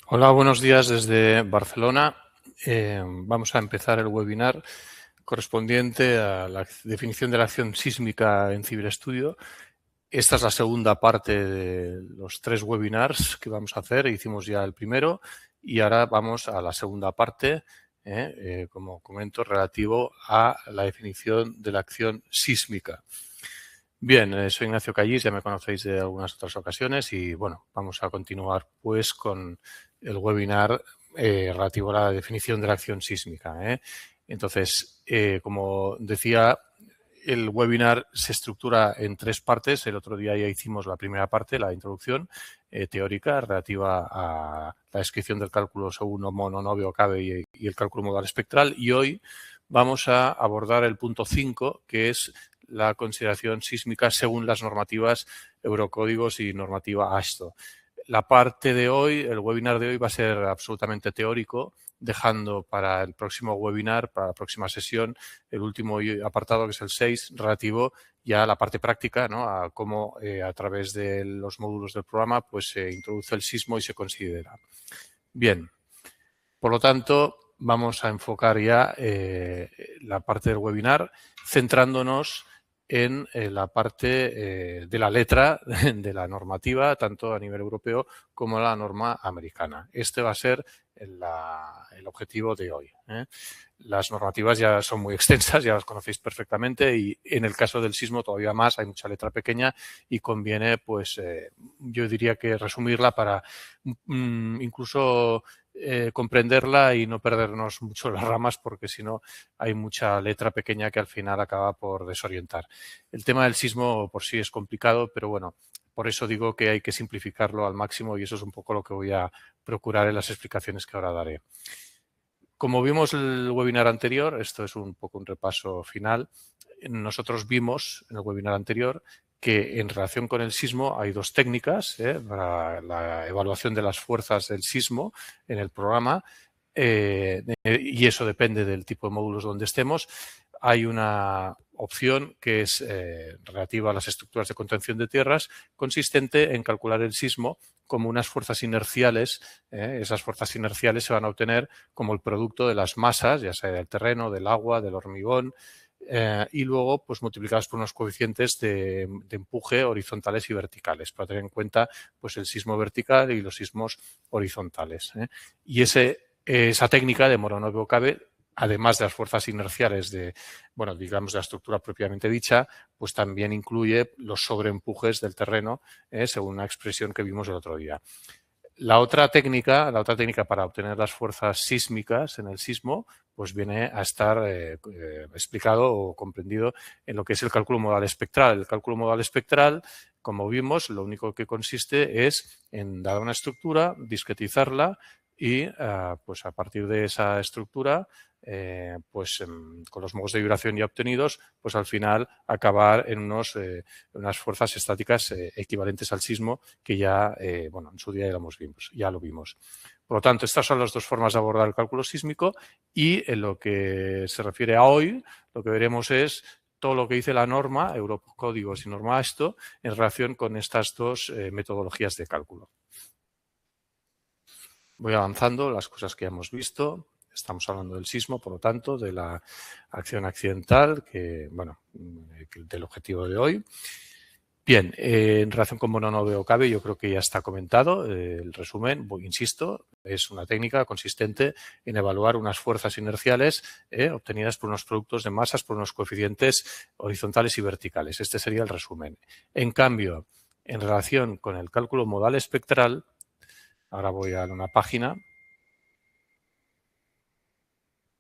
Hola, buenos días desde Barcelona. Vamos a empezar el webinar correspondiente a la definición de la acción sísmica en ciberestudio. Esta es la segunda parte de los 3 webinars que vamos a hacer. Hicimos ya el primero y ahora vamos a la segunda parte, como comento, relativo a la definición de la acción sísmica. Bien, soy Ignacio Callís, ya me conocéis de algunas otras ocasiones y bueno, vamos a continuar pues con el webinar relativo a la definición de la acción sísmica. Entonces, como decía, el webinar se estructura en 3 partes. El otro día ya hicimos la primera parte, la introducción teórica relativa a la descripción del cálculo según mono, novio, cabe y el cálculo modal espectral. Y hoy vamos a abordar el punto 5, que es la consideración sísmica según las normativas Eurocódigos y normativa ASTO. La parte de hoy, el webinar de hoy va a ser absolutamente teórico, dejando para el próximo webinar, para la próxima sesión, el último apartado, que es el 6, relativo ya a la parte práctica, ¿no? A cómo a través de los módulos del programa pues se introduce el sismo y se considera. Bien, por lo tanto, vamos a enfocar ya la parte del webinar centrándonos en la parte de la letra de la normativa, tanto a nivel europeo como la norma americana. Este va a ser el objetivo de hoy. Las normativas ya son muy extensas, ya las conocéis perfectamente y en el caso del sismo todavía más, hay mucha letra pequeña y conviene, pues, yo diría que resumirla para incluso comprenderla y no perdernos mucho las ramas, porque si no hay mucha letra pequeña que al final acaba por desorientar. El tema del sismo por sí es complicado, pero bueno, por eso digo que hay que simplificarlo al máximo y eso es un poco lo que voy a procurar en las explicaciones que ahora daré. Como vimos en el webinar anterior, esto es un poco un repaso final, nosotros vimos en el webinar anterior que en relación con el sismo hay 2 técnicas para la evaluación de las fuerzas del sismo en el programa y eso depende del tipo de módulos donde estemos. Hay una opción que es relativa a las estructuras de contención de tierras, consistente en calcular el sismo como unas fuerzas inerciales. Esas fuerzas inerciales se van a obtener como el producto de las masas, ya sea del terreno, del agua, del hormigón, y luego pues multiplicadas por unos coeficientes de empuje horizontales y verticales, para tener en cuenta pues el sismo vertical y los sismos horizontales. Y esa técnica de Moronov-Cabe, además de las fuerzas inerciales de, bueno, digamos, de la estructura propiamente dicha, pues también incluye los sobreempujes del terreno, según una expresión que vimos el otro día. La otra técnica para obtener las fuerzas sísmicas en el sismo, pues viene a estar explicado o comprendido en lo que es el cálculo modal espectral. El cálculo modal espectral, como vimos, lo único que consiste es en dar una estructura, discretizarla y pues a partir de esa estructura, pues con los modos de vibración ya obtenidos, pues al final acabar en unas fuerzas estáticas equivalentes al sismo que ya, bueno, en su día ya lo vimos. Por lo tanto, estas son las 2 formas de abordar el cálculo sísmico y en lo que se refiere a hoy, lo que veremos es todo lo que dice la norma, Eurocódigos y norma ASTO, en relación con estas 2 metodologías de cálculo. Voy avanzando las cosas que ya hemos visto. Estamos hablando del sismo, por lo tanto, de la acción accidental, que, bueno, del objetivo de hoy. Bien, en relación con Moronov-Cabe, yo creo que ya está comentado el resumen. Insisto, es una técnica consistente en evaluar unas fuerzas inerciales obtenidas por unos productos de masas por unos coeficientes horizontales y verticales. Este sería el resumen. En cambio, en relación con el cálculo modal espectral, ahora voy a una página.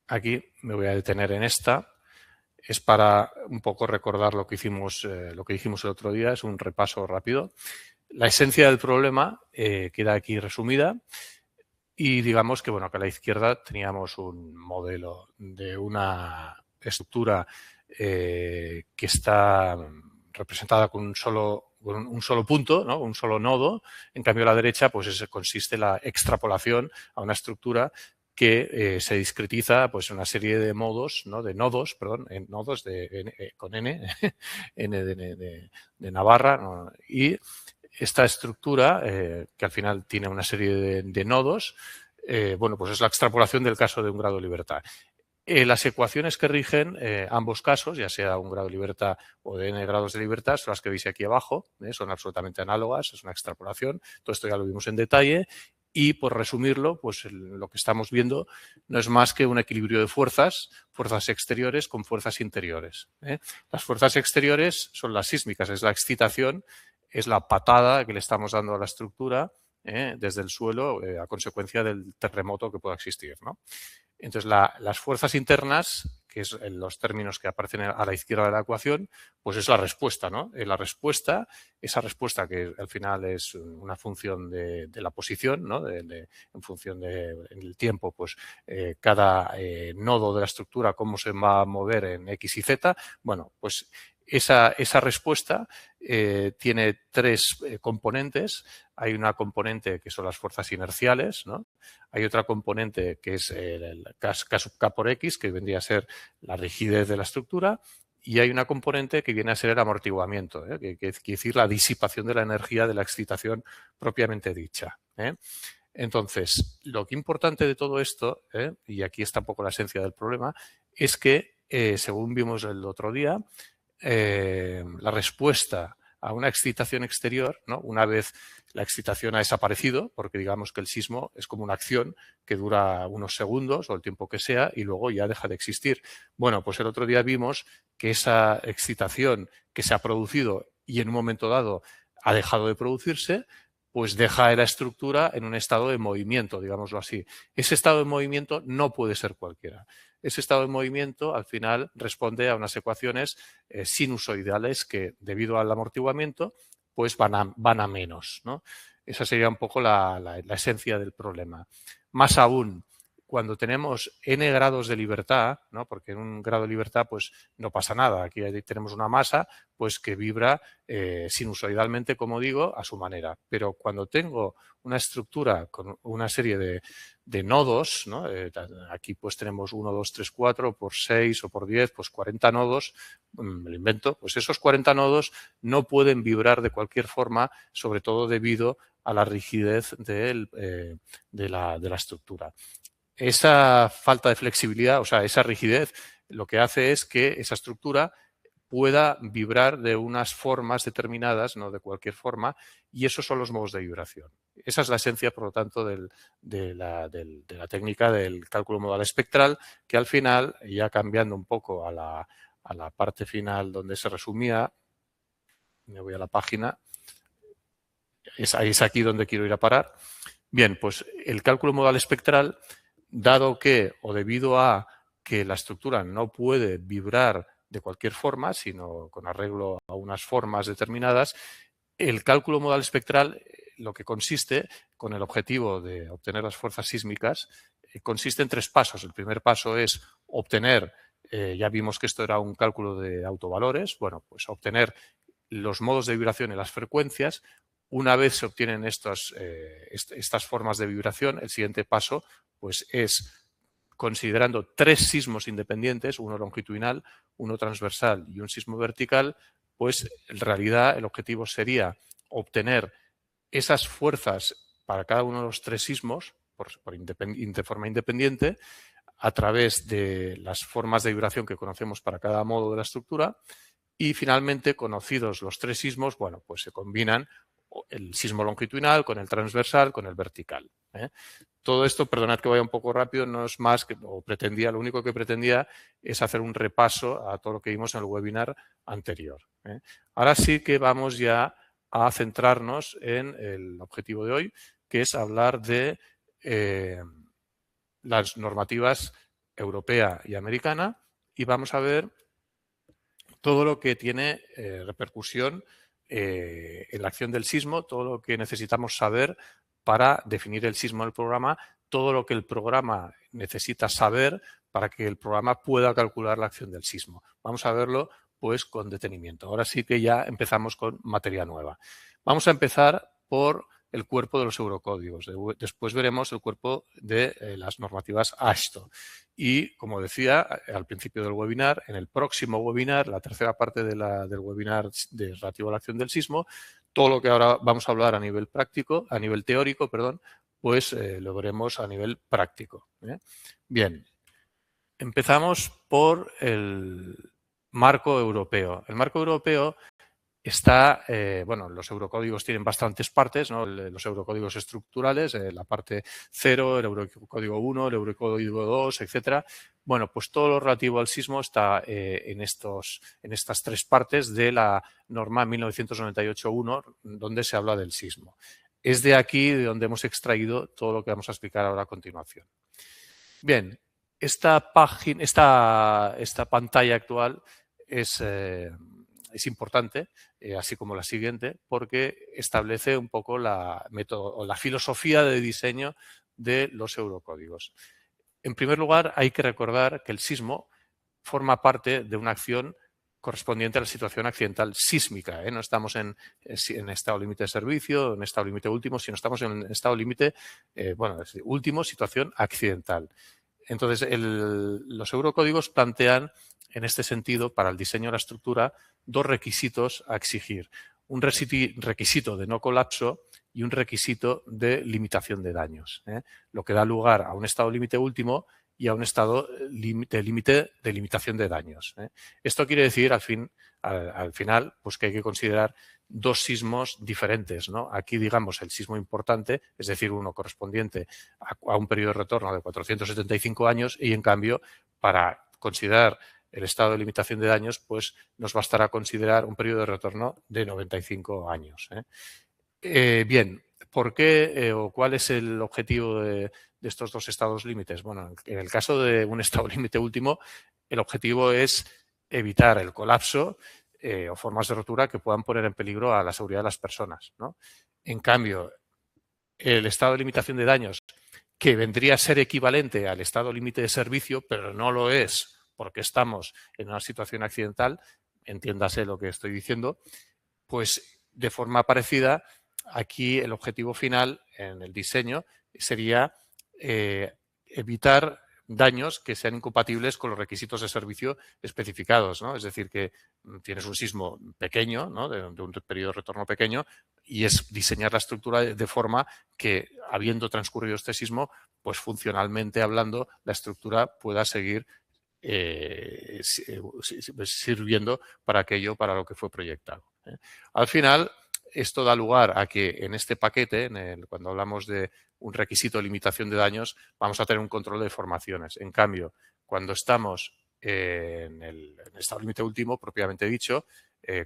Aquí me voy a detener en esta. Es para un poco recordar lo que hicimos, lo que dijimos el otro día. Es un repaso rápido. La esencia del problema queda aquí resumida y digamos que, bueno, que a la izquierda teníamos un modelo de una estructura que está representada con un solo punto, ¿no? Un solo nodo. En cambio, a la derecha pues consiste en la extrapolación a una estructura que se discretiza pues una serie de modos, ¿no? De nodos, perdón, en nodos con n, n de Navarra, ¿no? Y esta estructura, que al final tiene una serie de nodos, bueno, pues es la extrapolación del caso de un grado de libertad. Las ecuaciones que rigen ambos casos, ya sea un grado de libertad o de n grados de libertad, son las que veis aquí abajo, son absolutamente análogas, es una extrapolación, todo esto ya lo vimos en detalle y, por resumirlo, pues lo que estamos viendo no es más que un equilibrio de fuerzas exteriores con fuerzas interiores. Las fuerzas exteriores son las sísmicas, es la excitación, es la patada que le estamos dando a la estructura desde el suelo a consecuencia del terremoto que pueda existir, ¿no? Entonces, las fuerzas internas, que es en los términos que aparecen a la izquierda de la ecuación, pues es la respuesta, ¿no? La respuesta, esa respuesta que al final es una función de la posición, ¿no? En función del tiempo, pues cada nodo de la estructura, cómo se va a mover en X y Z. Bueno, pues esa respuesta tiene tres componentes. Hay una componente que son las fuerzas inerciales, ¿no? Hay otra componente que es el K sub K por X, que vendría a ser la rigidez de la estructura, y hay una componente que viene a ser el amortiguamiento, que quiere decir la disipación de la energía de la excitación propiamente dicha. Entonces, lo que es importante de todo esto, y aquí está un poco la esencia del problema, es que, según vimos el otro día, la respuesta a una excitación exterior, ¿no? Una vez la excitación ha desaparecido, porque digamos que el sismo es como una acción que dura unos segundos o el tiempo que sea y luego ya deja de existir. Bueno, pues el otro día vimos que esa excitación que se ha producido y en un momento dado ha dejado de producirse, pues deja la estructura en un estado de movimiento, digámoslo así. Ese estado de movimiento no puede ser cualquiera. Ese estado de movimiento al final responde a unas ecuaciones sinusoidales que, debido al amortiguamiento, pues van a menos, ¿no? Esa sería un poco la esencia del problema. Más aún, cuando tenemos n grados de libertad, ¿no? Porque en un grado de libertad pues no pasa nada. Aquí tenemos una masa pues que vibra sinusoidalmente, como digo, a su manera. Pero cuando tengo una estructura con una serie de nodos, ¿no? Aquí pues tenemos 1, 2, 3, 4 por 6 o por 10, pues 40 nodos, me lo invento, pues esos 40 nodos no pueden vibrar de cualquier forma, sobre todo debido a la rigidez de la estructura. Esa falta de flexibilidad, o sea, esa rigidez, lo que hace es que esa estructura pueda vibrar de unas formas determinadas, no de cualquier forma, y esos son los modos de vibración. Esa es la esencia, por lo tanto, de la técnica del cálculo modal espectral, que al final, ya cambiando un poco a la parte final donde se resumía, me voy a la página, es aquí donde quiero ir a parar. Bien, pues el cálculo modal espectral, dado que, o debido a que la estructura no puede vibrar de cualquier forma, sino con arreglo a unas formas determinadas, el cálculo modal espectral, lo que consiste, con el objetivo de obtener las fuerzas sísmicas, consiste en tres pasos. El primer paso es obtener, ya vimos que esto era un cálculo de autovalores, bueno, pues obtener los modos de vibración y las frecuencias. Una vez se obtienen estas formas de vibración, el siguiente paso pues es, considerando tres sismos independientes, uno longitudinal, uno transversal y un sismo vertical, pues en realidad el objetivo sería obtener esas fuerzas para cada uno de los tres sismos de forma independiente a través de las formas de vibración que conocemos para cada modo de la estructura. Y finalmente, conocidos los tres sismos, bueno, pues se combinan el sismo longitudinal con el transversal, con el vertical. Todo esto, perdonad que vaya un poco rápido, no es más que, lo único que pretendía es hacer un repaso a todo lo que vimos en el webinar anterior. Ahora sí que vamos ya a centrarnos en el objetivo de hoy, que es hablar de las normativas europea y americana, y vamos a ver todo lo que tiene repercusión en la acción del sismo, todo lo que necesitamos saber para definir el sismo del programa, todo lo que el programa necesita saber para que el programa pueda calcular la acción del sismo. Vamos a verlo pues con detenimiento. Ahora sí que ya empezamos con materia nueva. Vamos a empezar por el cuerpo de los eurocódigos. Después veremos el cuerpo de las normativas AASHTO. Y, como decía al principio del webinar, en el próximo webinar, la tercera parte del webinar relativo a la acción del sismo, todo lo que ahora vamos a hablar a nivel práctico, a nivel teórico, perdón, pues lo veremos a nivel práctico. Bien, empezamos por el marco europeo. El marco europeo está, bueno, los eurocódigos tienen bastantes partes, ¿no? Los eurocódigos estructurales, la parte 0, el eurocódigo 1, el eurocódigo 2, etcétera. Bueno, pues todo lo relativo al sismo está en estas tres partes de la norma 1998-1, donde se habla del sismo. Es de aquí de donde hemos extraído todo lo que vamos a explicar ahora a continuación. Bien, esta pantalla actual es importante, así como la siguiente, porque establece un poco la filosofía de diseño de los eurocódigos. En primer lugar, hay que recordar que el sismo forma parte de una acción correspondiente a la situación accidental sísmica. No estamos en estado límite de servicio, en estado límite último, sino estamos en estado límite, último, situación accidental. Entonces, los eurocódigos plantean, en este sentido, para el diseño de la estructura, dos requisitos a exigir. Un requisito de no colapso y un requisito de limitación de daños, lo que da lugar a un estado límite último y a un estado límite de limitación de daños. Esto quiere decir, al final, pues que hay que considerar dos sismos diferentes, ¿no? Aquí, digamos, el sismo importante, es decir, uno correspondiente a un periodo de retorno de 475 años y, en cambio, para considerar el estado de limitación de daños, pues nos bastará considerar un periodo de retorno de 95 años. Bien, ¿por qué o cuál es el objetivo de estos dos estados límites? Bueno, en el caso de un estado límite último, el objetivo es evitar el colapso o formas de rotura que puedan poner en peligro a la seguridad de las personas, ¿no? En cambio, el estado de limitación de daños, que vendría a ser equivalente al estado límite de servicio, pero no lo es porque estamos en una situación accidental, entiéndase lo que estoy diciendo, pues de forma parecida, aquí el objetivo final en el diseño sería evitar daños que sean incompatibles con los requisitos de servicio especificados, ¿no? Es decir, que tienes un sismo pequeño, ¿no? de un periodo de retorno pequeño, y es diseñar la estructura de forma que, habiendo transcurrido este sismo, pues funcionalmente hablando, la estructura pueda seguir sirviendo para aquello para lo que fue proyectado. Al final, esto da lugar a que en este paquete, cuando hablamos de un requisito de limitación de daños, vamos a tener un control de deformaciones. En cambio, cuando estamos en el estado límite último, propiamente dicho,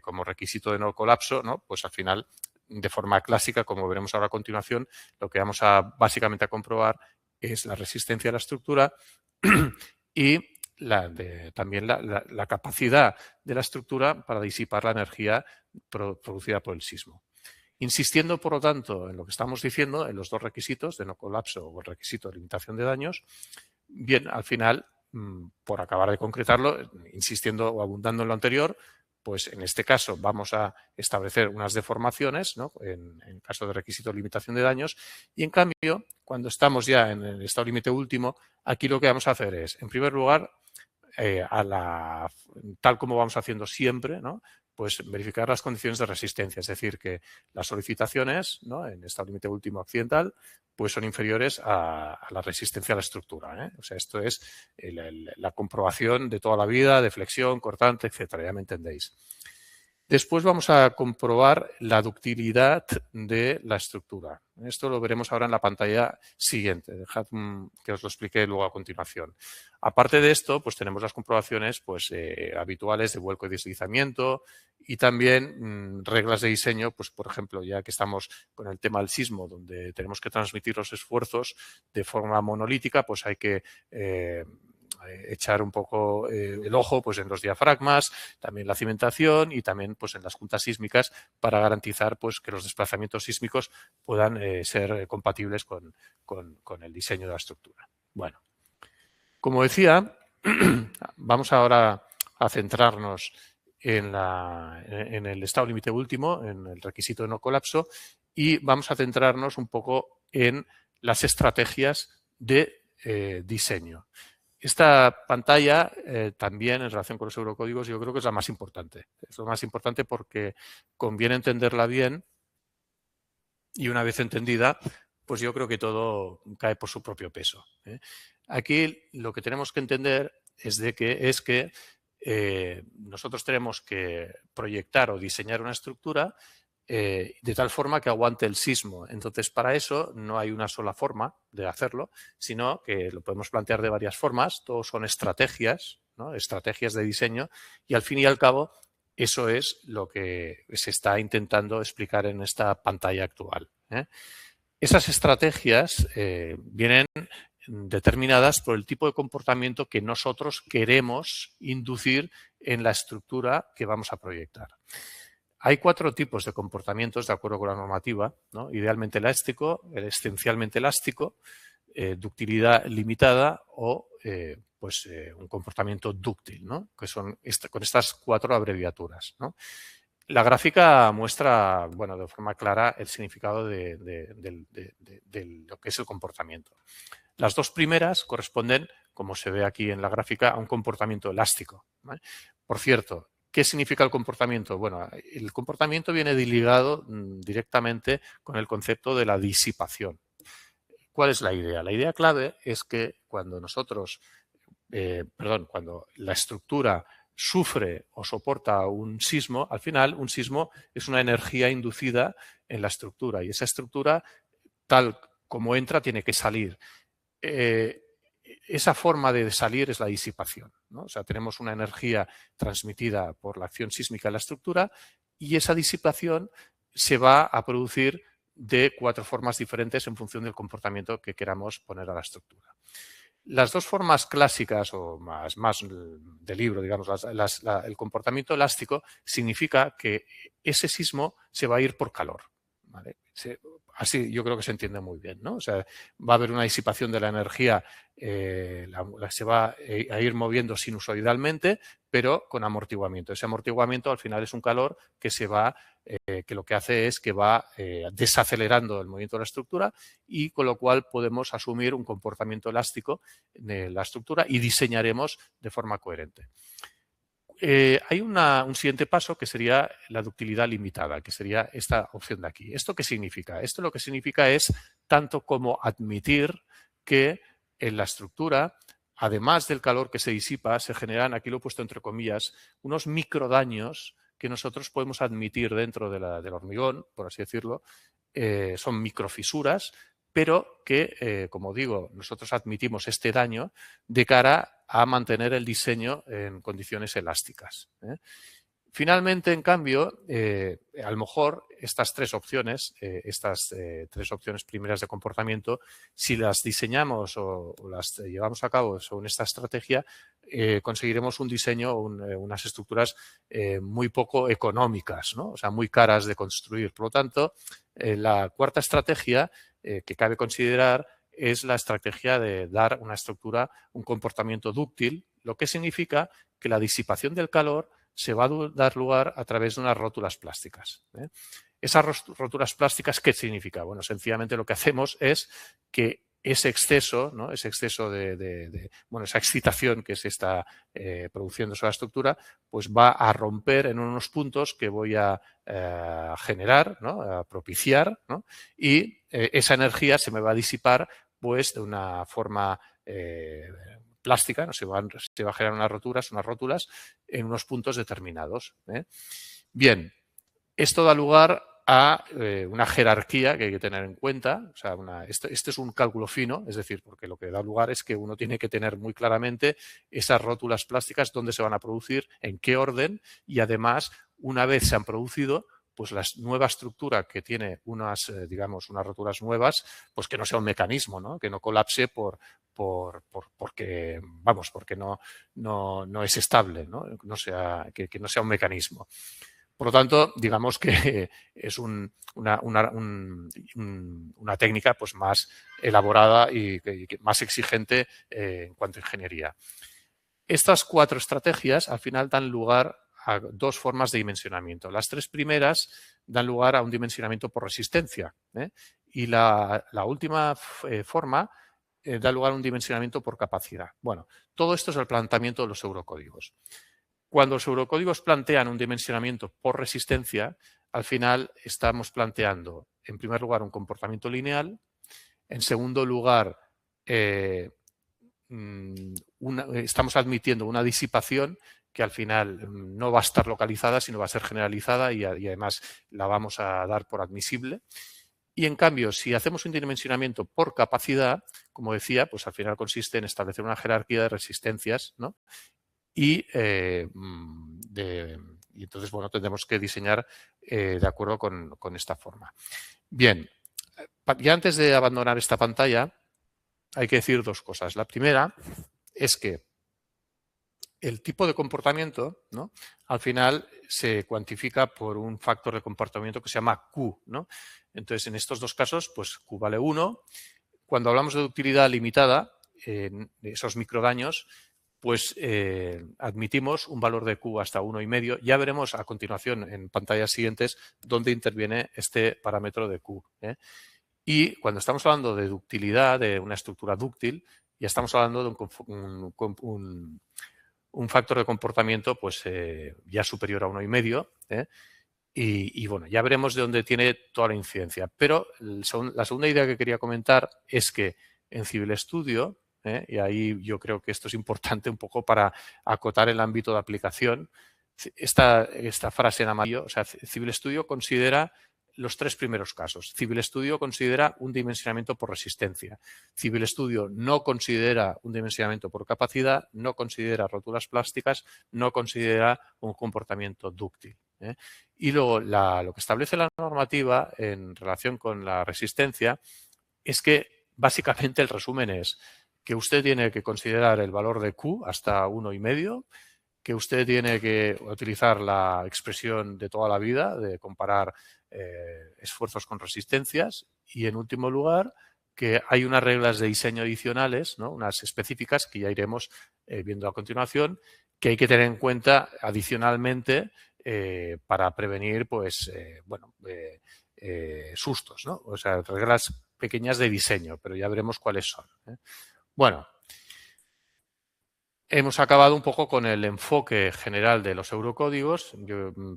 como requisito de no colapso, ¿no? Pues al final, de forma clásica, como veremos ahora a continuación, lo que vamos a básicamente a comprobar es la resistencia de la estructura y también la capacidad de la estructura para disipar la energía producida por el sismo. Insistiendo, por lo tanto, en lo que estamos diciendo, en los dos requisitos de no colapso o el requisito de limitación de daños, bien, al final, por acabar de concretarlo, insistiendo o abundando en lo anterior, pues en este caso vamos a establecer unas deformaciones, ¿no? En caso de requisito de limitación de daños, y en cambio, cuando estamos ya en el estado límite último, aquí lo que vamos a hacer es, en primer lugar, tal como vamos haciendo siempre, ¿no? Pues verificar las condiciones de resistencia, es decir, que las solicitaciones, ¿no? En estado límite último accidental, pues son inferiores a la resistencia a la estructura. O sea, esto es la comprobación de toda la vida, de flexión, cortante, etcétera, ya me entendéis. Después vamos a comprobar la ductilidad de la estructura. Esto lo veremos ahora en la pantalla siguiente. Dejad que os lo explique luego a continuación. Aparte de esto, pues tenemos las comprobaciones pues, habituales de vuelco y deslizamiento y también reglas de diseño, pues por ejemplo, ya que estamos con el tema del sismo, donde tenemos que transmitir los esfuerzos de forma monolítica, pues hay que echar un poco el ojo pues en los diafragmas, también la cimentación y también pues en las juntas sísmicas para garantizar pues que los desplazamientos sísmicos puedan ser compatibles con el diseño de la estructura. Bueno, como decía, vamos ahora a centrarnos en el estado límite último, en el requisito de no colapso, y vamos a centrarnos un poco en las estrategias de diseño. Esta pantalla también en relación con los eurocódigos yo creo que es la más importante. Es lo más importante porque conviene entenderla bien Y una vez entendida, pues yo creo que todo cae por su propio peso. Aquí lo que tenemos que entender es que nosotros tenemos que proyectar o diseñar una estructura de tal forma que aguante el sismo. Entonces, para eso no hay una sola forma de hacerlo, sino que lo podemos plantear de varias formas. Todos son estrategias, ¿no? Estrategias de diseño, y al fin y al cabo eso es lo que se está intentando explicar en esta pantalla actual. Esas estrategias vienen determinadas por el tipo de comportamiento que nosotros queremos inducir en la estructura que vamos a proyectar. Hay 4 tipos de comportamientos de acuerdo con la normativa, ¿no? Idealmente elástico, esencialmente elástico, ductilidad limitada o un comportamiento dúctil, ¿no? Que son con estas 4 abreviaturas, ¿no? La gráfica muestra, bueno, de forma clara el significado de lo que es el comportamiento. Las 2 primeras corresponden, como se ve aquí en la gráfica, a un comportamiento elástico, ¿vale? Por cierto, ¿qué significa el comportamiento? Bueno, el comportamiento viene ligado directamente con el concepto de la disipación. ¿Cuál es la idea? La idea clave es que cuando cuando la estructura sufre o soporta un sismo, al final un sismo es una energía inducida en la estructura y esa estructura, tal como entra, tiene que salir. Esa forma de salir es la disipación, ¿no? O sea, tenemos una energía transmitida por la acción sísmica en la estructura y esa disipación se va a producir de 4 formas diferentes en función del comportamiento que queramos poner a la estructura. Las 2 formas clásicas o más de libro, digamos, el comportamiento elástico significa que ese sismo se va a ir por calor, ¿vale? Así yo creo que se entiende muy bien, ¿no? O sea, va a haber una disipación de la energía, se va a ir moviendo sinusoidalmente, pero con amortiguamiento. Ese amortiguamiento al final es un calor que que lo que hace es que va desacelerando el movimiento de la estructura y con lo cual podemos asumir un comportamiento elástico de la estructura y diseñaremos de forma coherente. Hay un siguiente paso que sería la ductilidad limitada, que sería esta opción de aquí. ¿Esto qué significa? Esto lo que significa es tanto como admitir que en la estructura, además del calor que se disipa, se generan, aquí lo he puesto entre comillas, unos microdaños que nosotros podemos admitir dentro del hormigón, por así decirlo. Son microfisuras, pero que, como digo, nosotros admitimos este daño de cara a mantener el diseño en condiciones elásticas. Finalmente, en cambio, a lo mejor estas 3 opciones, estas 3 opciones primeras de comportamiento, si las diseñamos o las llevamos a cabo según esta estrategia, conseguiremos un diseño, unas estructuras muy poco económicas, ¿no? O sea, muy caras de construir. Por lo tanto, la cuarta estrategia que cabe considerar es la estrategia de dar una estructura, un comportamiento dúctil, lo que significa que la disipación del calor se va a dar lugar a través de unas rótulas plásticas. Esas rótulas plásticas, ¿qué significa? Bueno, sencillamente lo que hacemos es que ese exceso, ¿no? Ese exceso esa excitación que se está produciendo sobre la estructura, pues va a romper en unos puntos que voy a generar, ¿no? A propiciar, ¿no? Y esa energía se me va a disipar pues de una forma plástica, ¿no? Se va a generar unas rótulas en unos puntos determinados. Bien, esto da lugar a una jerarquía que hay que tener en cuenta. O sea, este es un cálculo fino, es decir, porque lo que da lugar es que uno tiene que tener muy claramente esas rótulas plásticas, dónde se van a producir, en qué orden, y además, una vez se han producido, pues la nueva estructura que tiene unas rótulas nuevas, pues que no sea un mecanismo, ¿no? Que no colapse porque no es estable, ¿no? Que no sea un mecanismo. Por lo tanto, digamos que es una técnica pues más elaborada y más exigente en cuanto a ingeniería. Estas 4 estrategias al final dan lugar a 2 formas de dimensionamiento. Las 3 primeras dan lugar a un dimensionamiento por resistencia, y la última forma da lugar a un dimensionamiento por capacidad. Bueno, todo esto es el planteamiento de los eurocódigos. Cuando los eurocódigos plantean un dimensionamiento por resistencia, al final estamos planteando, en primer lugar, un comportamiento lineal, en segundo lugar, estamos admitiendo una disipación que al final no va a estar localizada, sino va a ser generalizada y además la vamos a dar por admisible. Y en cambio, si hacemos un dimensionamiento por capacidad, como decía, pues al final consiste en establecer una jerarquía de resistencias, ¿no? Y entonces, bueno, tendremos que diseñar de acuerdo con esta forma. Bien, ya antes de abandonar esta pantalla, hay que decir dos cosas. La primera es que el tipo de comportamiento, ¿no?, al final se cuantifica por un factor de comportamiento que se llama Q, ¿no? Entonces, en estos dos casos, pues Q vale 1. Cuando hablamos de utilidad limitada, en esos microdaños, pues admitimos un valor de Q hasta 1,5. Ya veremos a continuación en pantallas siguientes dónde interviene este parámetro de Q, ¿eh? Y cuando estamos hablando de ductilidad, de una estructura dúctil, ya estamos hablando de un factor de comportamiento pues ya superior a 1,5, ¿eh? Y bueno, ya veremos de dónde tiene toda la incidencia. Pero la segunda idea que quería comentar es que en Civil Studio, y ahí yo creo que esto es importante un poco para acotar el ámbito de aplicación, esta frase en amarillo, o sea, Civil Studio considera los tres primeros casos. Civil Studio considera un dimensionamiento por resistencia. Civil Studio no considera un dimensionamiento por capacidad, no considera rótulas plásticas, no considera un comportamiento dúctil, ¿eh? Y luego lo que establece la normativa en relación con la resistencia es que básicamente el resumen es que usted tiene que considerar el valor de Q hasta 1,5, que usted tiene que utilizar la expresión de toda la vida de comparar esfuerzos con resistencias y, en último lugar, que hay unas reglas de diseño adicionales, ¿no?, unas específicas que ya iremos viendo a continuación, que hay que tener en cuenta adicionalmente para prevenir, pues, sustos, ¿no? O sea, reglas pequeñas de diseño, pero ya veremos cuáles son, ¿eh? Bueno, hemos acabado un poco con el enfoque general de los eurocódigos.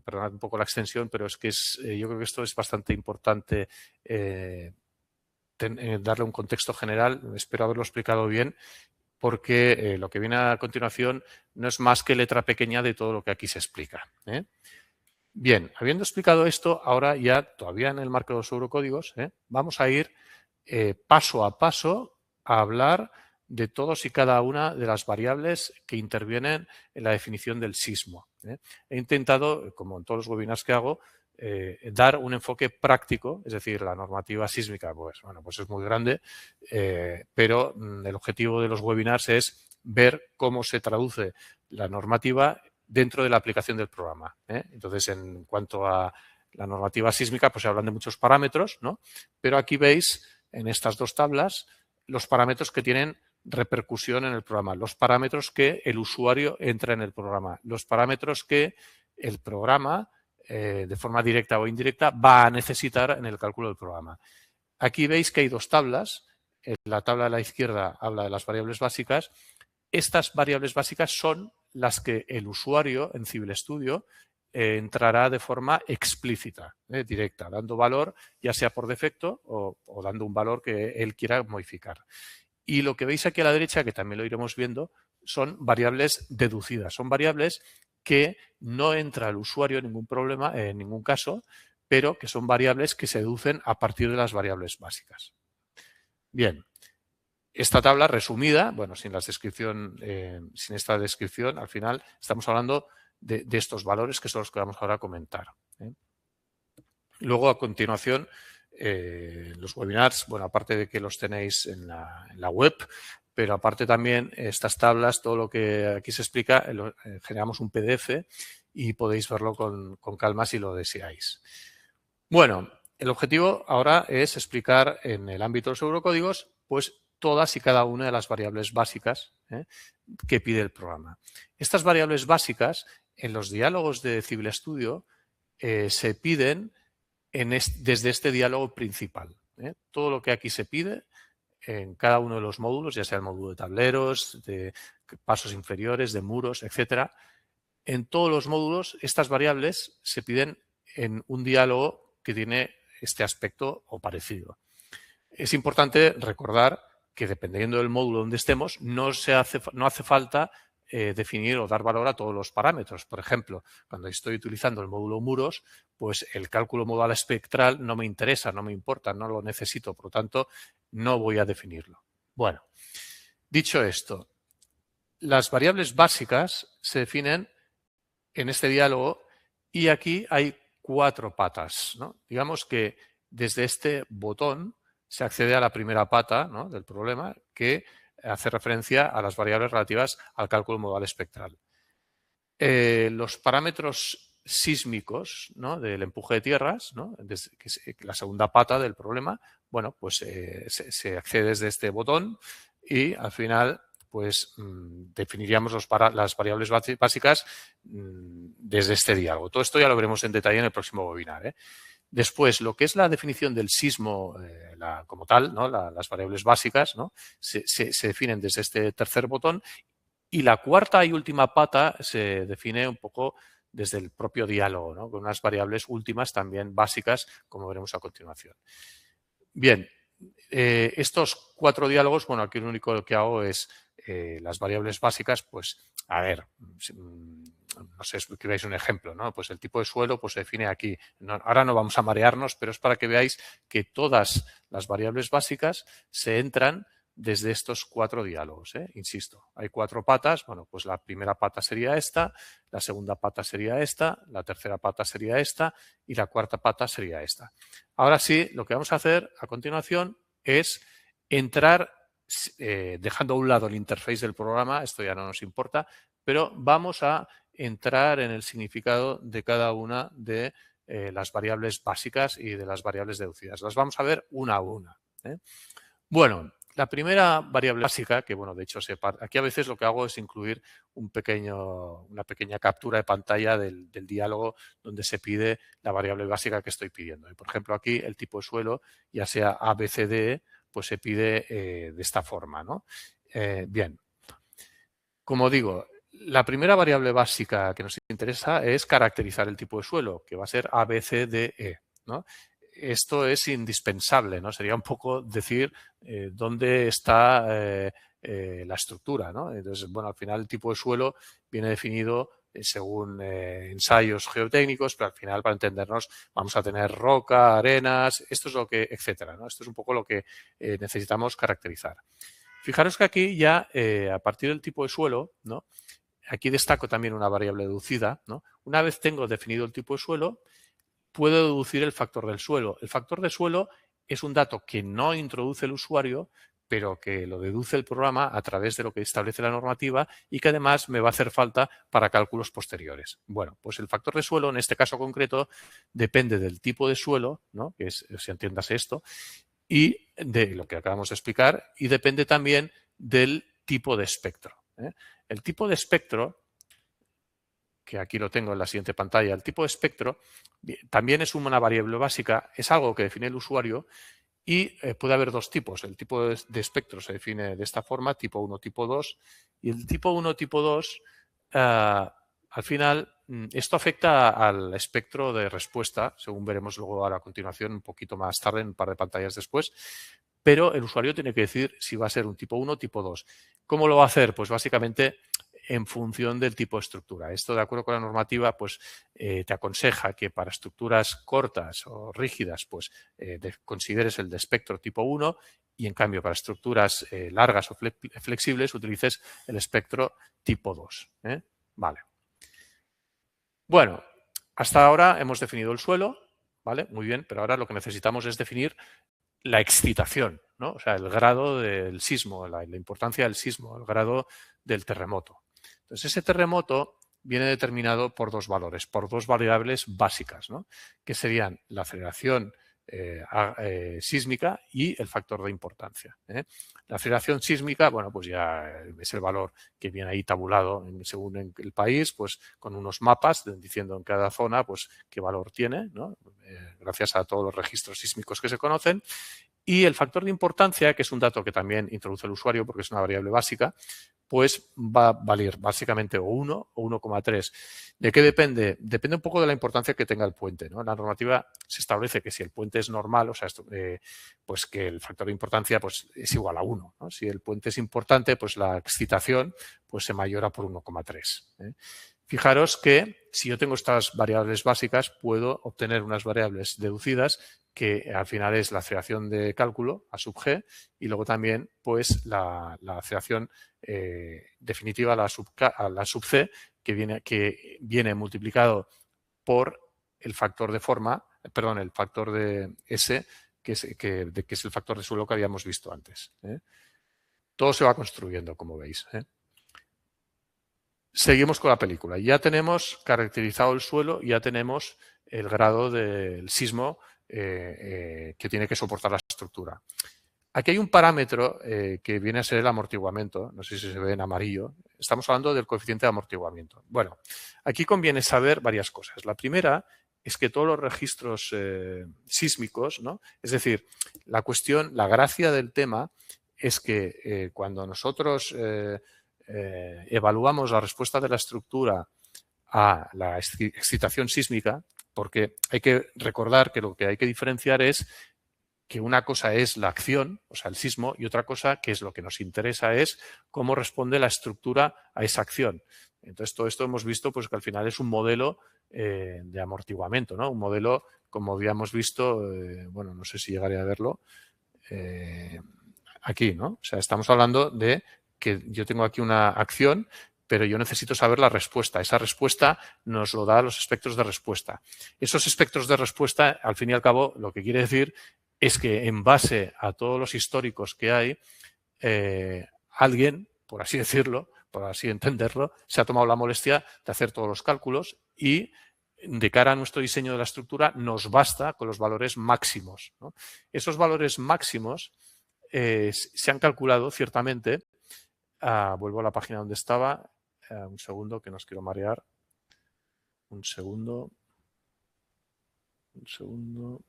Perdonad un poco la extensión, pero es que yo creo que esto es bastante importante darle un contexto general. Espero haberlo explicado bien, porque lo que viene a continuación no es más que letra pequeña de todo lo que aquí se explica, ¿eh? Bien, habiendo explicado esto, ahora ya todavía en el marco de los eurocódigos, vamos a ir paso a paso a hablar de todos y cada una de las variables que intervienen en la definición del sismo, ¿eh? He intentado, como en todos los webinars que hago, dar un enfoque práctico, es decir, la normativa sísmica, pues bueno, pues es muy grande, pero el objetivo de los webinars es ver cómo se traduce la normativa dentro de la aplicación del programa, ¿eh? Entonces, en cuanto a la normativa sísmica, pues se hablan de muchos parámetros, ¿no? Pero aquí veis en estas dos tablas los parámetros que tienen repercusión en el programa, los parámetros que el usuario entra en el programa, los parámetros que el programa, de forma directa o indirecta, va a necesitar en el cálculo del programa. Aquí veis que hay dos tablas. En la tabla de la izquierda habla de las variables básicas. Estas variables básicas son las que el usuario en Civil Studio entrará de forma explícita, directa, dando valor ya sea por defecto o dando un valor que él quiera modificar. Y lo que veis aquí a la derecha, que también lo iremos viendo, son variables deducidas. Son variables que no entra el usuario en ningún problema, en ningún caso, pero que son variables que se deducen a partir de las variables básicas. Bien. Esta tabla resumida, bueno, sin esta descripción, al final estamos hablando de estos valores que son los que vamos ahora a comentar, ¿eh? Luego, a continuación, los webinars, bueno, aparte de que los tenéis en la web, pero aparte también estas tablas, todo lo que aquí se explica, generamos un PDF y podéis verlo con calma si lo deseáis. Bueno, el objetivo ahora es explicar en el ámbito de los eurocódigos, pues, todas y cada una de las variables básicas que pide el programa. Estas variables básicas, en los diálogos de Civil Studio, se piden desde este diálogo principal, ¿eh? Todo lo que aquí se pide en cada uno de los módulos, ya sea el módulo de tableros, de pasos inferiores, de muros, etcétera, en todos los módulos estas variables se piden en un diálogo que tiene este aspecto o parecido. Es importante recordar que dependiendo del módulo donde estemos, no hace falta definir o dar valor a todos los parámetros. Por ejemplo, cuando estoy utilizando el módulo muros, pues el cálculo modal espectral no me interesa, no me importa, no lo necesito, por lo tanto, no voy a definirlo. Bueno, dicho esto, las variables básicas se definen en este diálogo y aquí hay 4 patas, ¿no? Digamos que desde este botón se accede a la primera pata, ¿no?, del problema, que hace referencia a las variables relativas al cálculo modal espectral. Los parámetros sísmicos, ¿no?, del empuje de tierras, ¿no?, que es la segunda pata del problema, bueno, pues se accede desde este botón y al final pues definiríamos las variables básicas desde este diálogo. Todo esto ya lo veremos en detalle en el próximo webinar, ¿eh? Después, lo que es la definición del sismo como tal, ¿no?, las variables básicas, ¿no?, se definen desde este tercer botón y la cuarta y última pata se define un poco desde el propio diálogo, ¿no?, con unas variables últimas también básicas, como veremos a continuación. Bien, estos 4 diálogos, bueno, aquí lo único que hago es las variables básicas, pues, a ver, no sé, que veáis un ejemplo, ¿no? Pues el tipo de suelo pues se define aquí. Ahora no vamos a marearnos, pero es para que veáis que todas las variables básicas se entran desde estos 4 diálogos, ¿eh? Insisto, hay 4 patas, bueno, pues la primera pata sería esta, la segunda pata sería esta, la tercera pata sería esta y la cuarta pata sería esta. Ahora sí, lo que vamos a hacer a continuación es entrar, dejando a un lado el interface del programa, esto ya no nos importa, pero vamos a entrar en el significado de cada una de las variables básicas y de las variables deducidas. Las vamos a ver una a una, ¿eh? Bueno, la primera variable básica, que bueno, de hecho aquí a veces lo que hago es incluir una pequeña captura de pantalla del diálogo donde se pide la variable básica que estoy pidiendo. Y por ejemplo, aquí el tipo de suelo, ya sea ABCDE, pues se pide de esta forma, ¿no? Bien, como digo, la primera variable básica que nos interesa es caracterizar el tipo de suelo, que va a ser ABCDE, ¿no? Esto es indispensable, ¿no? Sería un poco decir dónde está la estructura, ¿no? Entonces, bueno, al final el tipo de suelo viene definido según ensayos geotécnicos, pero al final, para entendernos, vamos a tener roca, arenas, esto es lo que, etcétera, ¿no? Esto es un poco lo que necesitamos caracterizar. Fijaros que aquí ya, a partir del tipo de suelo, ¿no?, aquí destaco también una variable deducida, ¿no? Una vez tengo definido el tipo de suelo, puedo deducir el factor del suelo. El factor de suelo es un dato que no introduce el usuario, pero que lo deduce el programa a través de lo que establece la normativa y que además me va a hacer falta para cálculos posteriores. Bueno, pues el factor de suelo, en este caso concreto, depende del tipo de suelo, ¿no?, que es, si entiendas esto, y de lo que acabamos de explicar, y depende también del tipo de espectro, ¿eh? El tipo de espectro, que aquí lo tengo en la siguiente pantalla, el tipo de espectro también es una variable básica, es algo que define el usuario y puede haber 2 tipos. El tipo de espectro se define de esta forma, tipo 1, tipo 2, y el tipo 1, tipo 2, al final, esto afecta al espectro de respuesta, según veremos luego ahora a continuación, un poquito más tarde, en un par de pantallas después, pero el usuario tiene que decir si va a ser un tipo 1 o tipo 2. ¿Cómo lo va a hacer? Pues básicamente en función del tipo de estructura. Esto, de acuerdo con la normativa, pues te aconseja que para estructuras cortas o rígidas, pues consideres el de espectro tipo 1 y, en cambio, para estructuras largas o flexibles utilices el espectro tipo 2, ¿eh? Vale. Bueno, hasta ahora hemos definido el suelo, ¿vale? Muy bien, pero ahora lo que necesitamos es definir la excitación, ¿no? O sea, el grado del sismo, la importancia del sismo, el grado del terremoto. Entonces, ese terremoto viene determinado por 2 valores, por 2 variables básicas, ¿no?, que serían la aceleración sísmica y el factor de importancia, ¿eh? La aceleración sísmica, bueno, pues ya es el valor que viene ahí tabulado según el país, pues con unos mapas diciendo en cada zona pues qué valor tiene, ¿no?, gracias a todos los registros sísmicos que se conocen. Y el factor de importancia, que es un dato que también introduce el usuario porque es una variable básica, pues va a valer básicamente o 1 o 1,3. ¿De qué depende? Depende un poco de la importancia que tenga el puente, ¿no? En la normativa se establece que si el puente es normal, o sea, pues que el factor de importancia pues, es igual a 1, ¿no? Si el puente es importante, pues la excitación pues, se mayora por 1,3. Fijaros que si yo tengo estas variables básicas, puedo obtener unas variables deducidas que al final es la aceleración de cálculo a sub g y luego también pues la aceleración definitiva a la sub c que viene multiplicado por el factor de forma, perdón, el factor de S que es el factor de suelo que habíamos visto antes. Todo se va construyendo, como veis. Seguimos con la película. Ya tenemos caracterizado el suelo, ya tenemos el grado del sismo que tiene que soportar la estructura. Aquí hay un parámetro que viene a ser el amortiguamiento. No sé si se ve en amarillo. Estamos hablando del coeficiente de amortiguamiento. Bueno, aquí conviene saber varias cosas. La primera es que todos los registros sísmicos, ¿no? Es decir, la gracia del tema es que cuando nosotros evaluamos la respuesta de la estructura a la excitación sísmica, porque hay que recordar que lo que hay que diferenciar es que una cosa es la acción, o sea, el sismo, y otra cosa, que es lo que nos interesa, es cómo responde la estructura a esa acción. Entonces, todo esto hemos visto pues, que al final es un modelo de amortiguamiento, ¿no? Un modelo, como habíamos visto, bueno, no sé si llegaré a verlo, aquí, ¿no? O sea, estamos hablando de que yo tengo aquí una acción, pero yo necesito saber la respuesta. Esa respuesta nos lo da los espectros de respuesta. Esos espectros de respuesta, al fin y al cabo, lo que quiere decir es que en base a todos los históricos que hay, alguien, por así decirlo, por así entenderlo, se ha tomado la molestia de hacer todos los cálculos y de cara a nuestro diseño de la estructura nos basta con los valores máximos, ¿no? Esos valores máximos se han calculado ciertamente. Vuelvo a la página donde estaba. Un segundo, que no os quiero marear. Un segundo. Un segundo.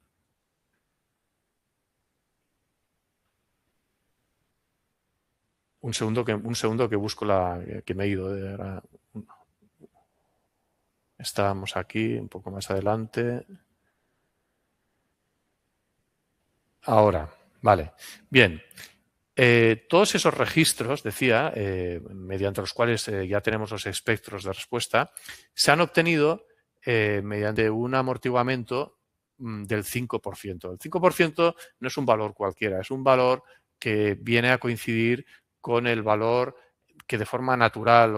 Un segundo que busco que me he ido. Estábamos aquí, un poco más adelante. Ahora, vale. Bien. Todos esos registros, decía, mediante los cuales ya tenemos los espectros de respuesta, se han obtenido mediante un amortiguamiento del 5%. El 5% no es un valor cualquiera, es un valor que viene a coincidir con el valor que de forma natural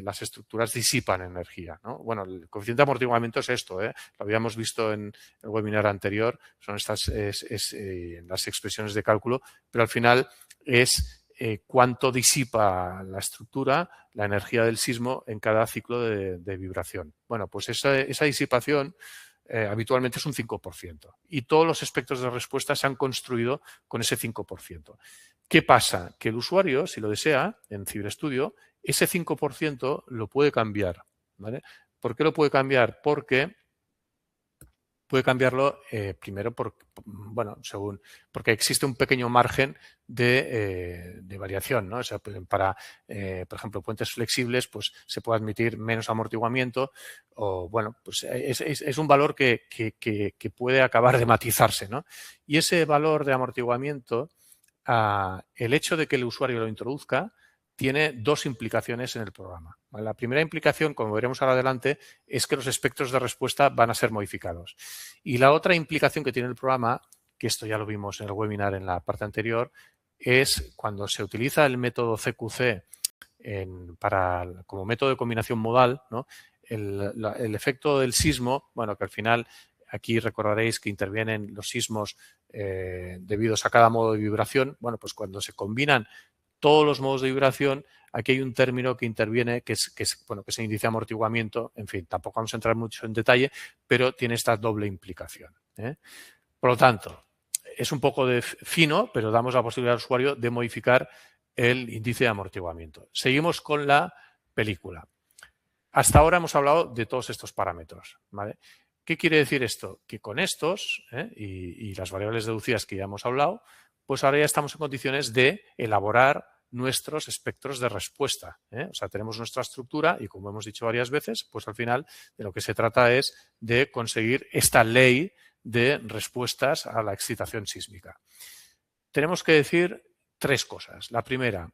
las estructuras disipan energía, ¿no? Bueno, el coeficiente de amortiguamiento es esto, lo habíamos visto en el webinar anterior, son estas las expresiones de cálculo, pero al final es cuánto disipa la estructura, la energía del sismo en cada ciclo de vibración. Bueno, pues esa disipación habitualmente es un 5% y todos los espectros de respuesta se han construido con ese 5%. ¿Qué pasa? Que el usuario, si lo desea, en CiberStudio, ese 5% lo puede cambiar, ¿vale? ¿Por qué lo puede cambiar? Porque puede cambiarlo primero porque existe un pequeño margen de variación, ¿no? O sea, para, por ejemplo, puentes flexibles, pues se puede admitir menos amortiguamiento o, bueno, pues es un valor que puede acabar de matizarse, ¿no? Y ese valor de amortiguamiento, el hecho de que el usuario lo introduzca, tiene dos implicaciones en el programa. La primera implicación, como veremos ahora adelante, es que los espectros de respuesta van a ser modificados. Y la otra implicación que tiene el programa, que esto ya lo vimos en el webinar en la parte anterior, es cuando se utiliza el método CQC como método de combinación modal, ¿no? El efecto del sismo, bueno, que al final aquí recordaréis que intervienen los sismos debidos a cada modo de vibración. Bueno, pues cuando se combinan todos los modos de vibración, aquí hay un término que interviene que se índice de amortiguamiento. En fin, tampoco vamos a entrar mucho en detalle, pero tiene esta doble implicación. Por lo tanto, es un poco de fino, pero damos la posibilidad al usuario de modificar el índice de amortiguamiento. Seguimos con la película. Hasta ahora hemos hablado de todos estos parámetros, ¿vale? ¿Qué quiere decir esto? Que con estos y las variables deducidas que ya hemos hablado, pues ahora ya estamos en condiciones de elaborar nuestros espectros de respuesta. O sea, tenemos nuestra estructura y, como hemos dicho varias veces, pues al final de lo que se trata es de conseguir esta ley de respuestas a la excitación sísmica. Tenemos que decir tres cosas. La primera,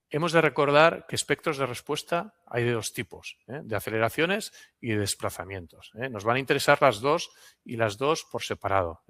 hemos de recordar que espectros de respuesta hay de dos tipos, de aceleraciones y de desplazamientos. Nos van a interesar las dos y las dos por separado.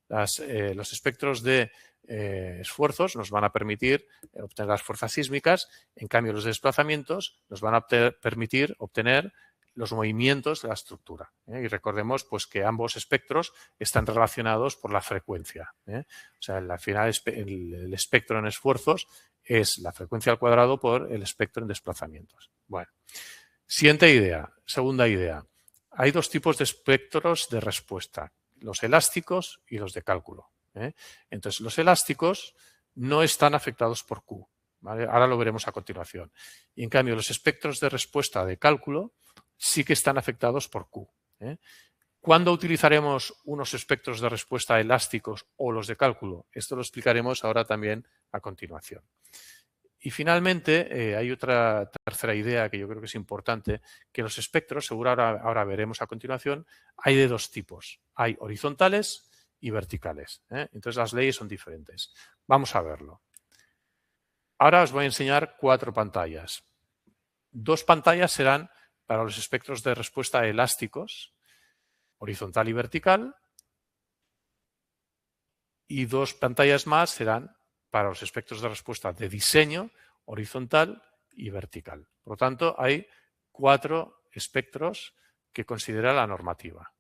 Los espectros de esfuerzos nos van a permitir obtener las fuerzas sísmicas, en cambio los desplazamientos nos van a permitir obtener los movimientos de la estructura. Y recordemos pues, que ambos espectros están relacionados por la frecuencia. O sea, al final el espectro en esfuerzos es la frecuencia al cuadrado por el espectro en desplazamientos. Bueno, siguiente idea, segunda idea. Hay dos tipos de espectros de respuesta, los elásticos y los de cálculo. Entonces, los elásticos no están afectados por Q. ¿Vale? Ahora lo veremos a continuación. Y en cambio, los espectros de respuesta de cálculo sí que están afectados por Q. ¿Cuándo utilizaremos unos espectros de respuesta elásticos o los de cálculo? Esto lo explicaremos ahora también a continuación. Y finalmente, hay otra tercera idea que yo creo que es importante, que los espectros, seguro ahora veremos a continuación, hay de dos tipos. Hay horizontales y verticales. Entonces las leyes son diferentes. Vamos a verlo. Ahora os voy a enseñar 4 pantallas. 2 pantallas serán para los espectros de respuesta elásticos, horizontal y vertical, y 2 pantallas más serán para los espectros de respuesta de diseño, horizontal y vertical. Por lo tanto, hay 4 espectros que considera la normativa.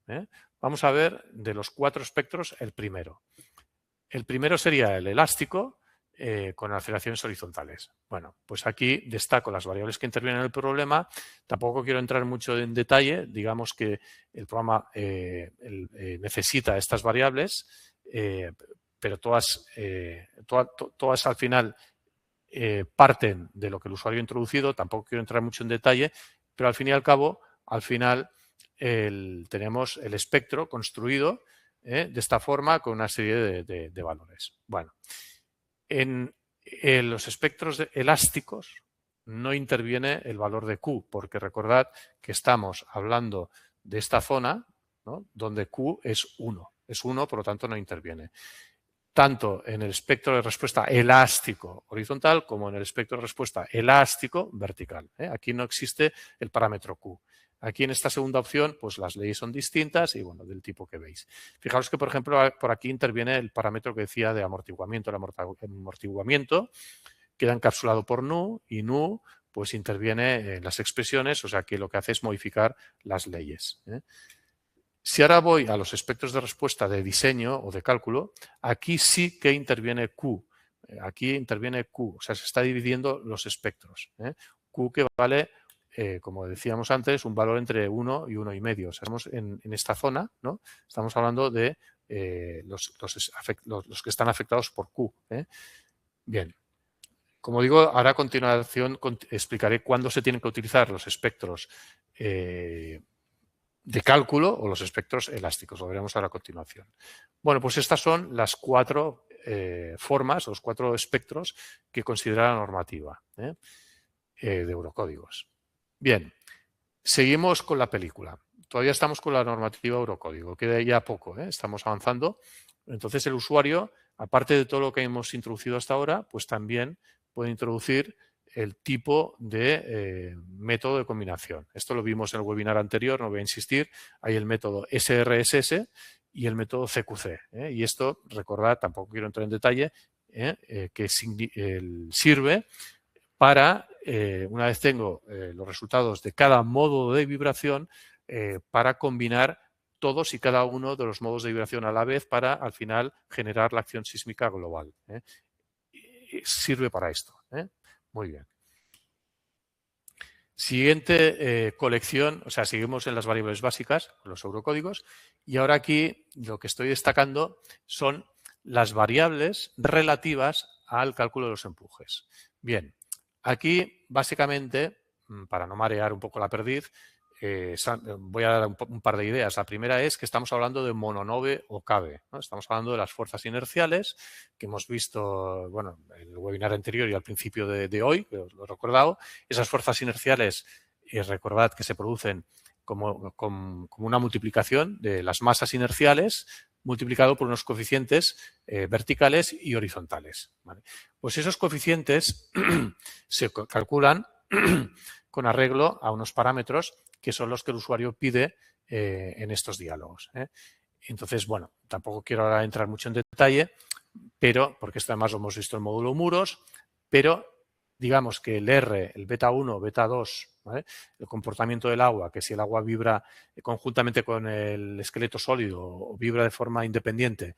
Vamos a ver de los 4 espectros el primero. El primero sería el elástico con aceleraciones horizontales. Bueno, pues aquí destaco las variables que intervienen en el problema. Tampoco quiero entrar mucho en detalle. Digamos que el programa necesita estas variables, pero todas al final parten de lo que el usuario ha introducido. Tampoco quiero entrar mucho en detalle, pero al fin y al cabo, al final tenemos el espectro construido de esta forma con una serie de valores. Bueno, en los espectros elásticos no interviene el valor de Q, porque recordad que estamos hablando de esta zona, ¿no?, donde Q es 1. Es 1, por lo tanto no interviene. Tanto en el espectro de respuesta elástico horizontal como en el espectro de respuesta elástico vertical. Aquí no existe el parámetro Q. Aquí en esta segunda opción, pues las leyes son distintas y, bueno, del tipo que veis. Fijaros que, por ejemplo, por aquí interviene el parámetro que decía de amortiguamiento. El amortiguamiento queda encapsulado por nu y nu pues interviene en las expresiones, o sea que lo que hace es modificar las leyes. Si ahora voy a los espectros de respuesta de diseño o de cálculo, aquí sí que interviene Q. Aquí interviene Q, o sea, se está dividiendo los espectros. Q que vale, como decíamos antes, un valor entre 1 y 1,5. O sea, estamos en esta zona, ¿no? Estamos hablando de los que están afectados por Q. Bien. Como digo, ahora a continuación explicaré cuándo se tienen que utilizar los espectros de cálculo o los espectros elásticos. Lo veremos ahora a continuación. Bueno, pues estas son las 4 formas, los 4 espectros que considera la normativa de Eurocódigos. Bien, seguimos con la película. Todavía estamos con la normativa Eurocódigo, queda ya poco, estamos avanzando. Entonces el usuario, aparte de todo lo que hemos introducido hasta ahora, pues también puede introducir el tipo de método de combinación. Esto lo vimos en el webinar anterior, no voy a insistir. Hay el método SRSS y el método CQC. Y esto, recordad, tampoco quiero entrar en detalle, que sirve para, una vez tengo los resultados de cada modo de vibración, para combinar todos y cada uno de los modos de vibración a la vez para, al final, generar la acción sísmica global. Sirve para esto. Muy bien. Siguiente colección, o sea, seguimos en las variables básicas, los eurocódigos, y ahora aquí lo que estoy destacando son las variables relativas al cálculo de los empujes. Bien, aquí básicamente, para no marear un poco la perdiz, voy a dar un par de ideas. La primera es que estamos hablando de mononove o cabe, ¿no? Estamos hablando de las fuerzas inerciales que hemos visto, bueno, en el webinar anterior y al principio de hoy, que os lo he recordado. Esas fuerzas inerciales, recordad que se producen como una multiplicación de las masas inerciales multiplicado por unos coeficientes verticales y horizontales, ¿vale? Pues esos coeficientes se calculan con arreglo a unos parámetros que son los que el usuario pide en estos diálogos. Entonces, bueno, tampoco quiero ahora entrar mucho en detalle, pero porque esto además lo hemos visto en módulo muros, pero digamos que el R, el beta 1, beta 2, ¿vale? El comportamiento del agua, que si el agua vibra conjuntamente con el esqueleto sólido o vibra de forma independiente,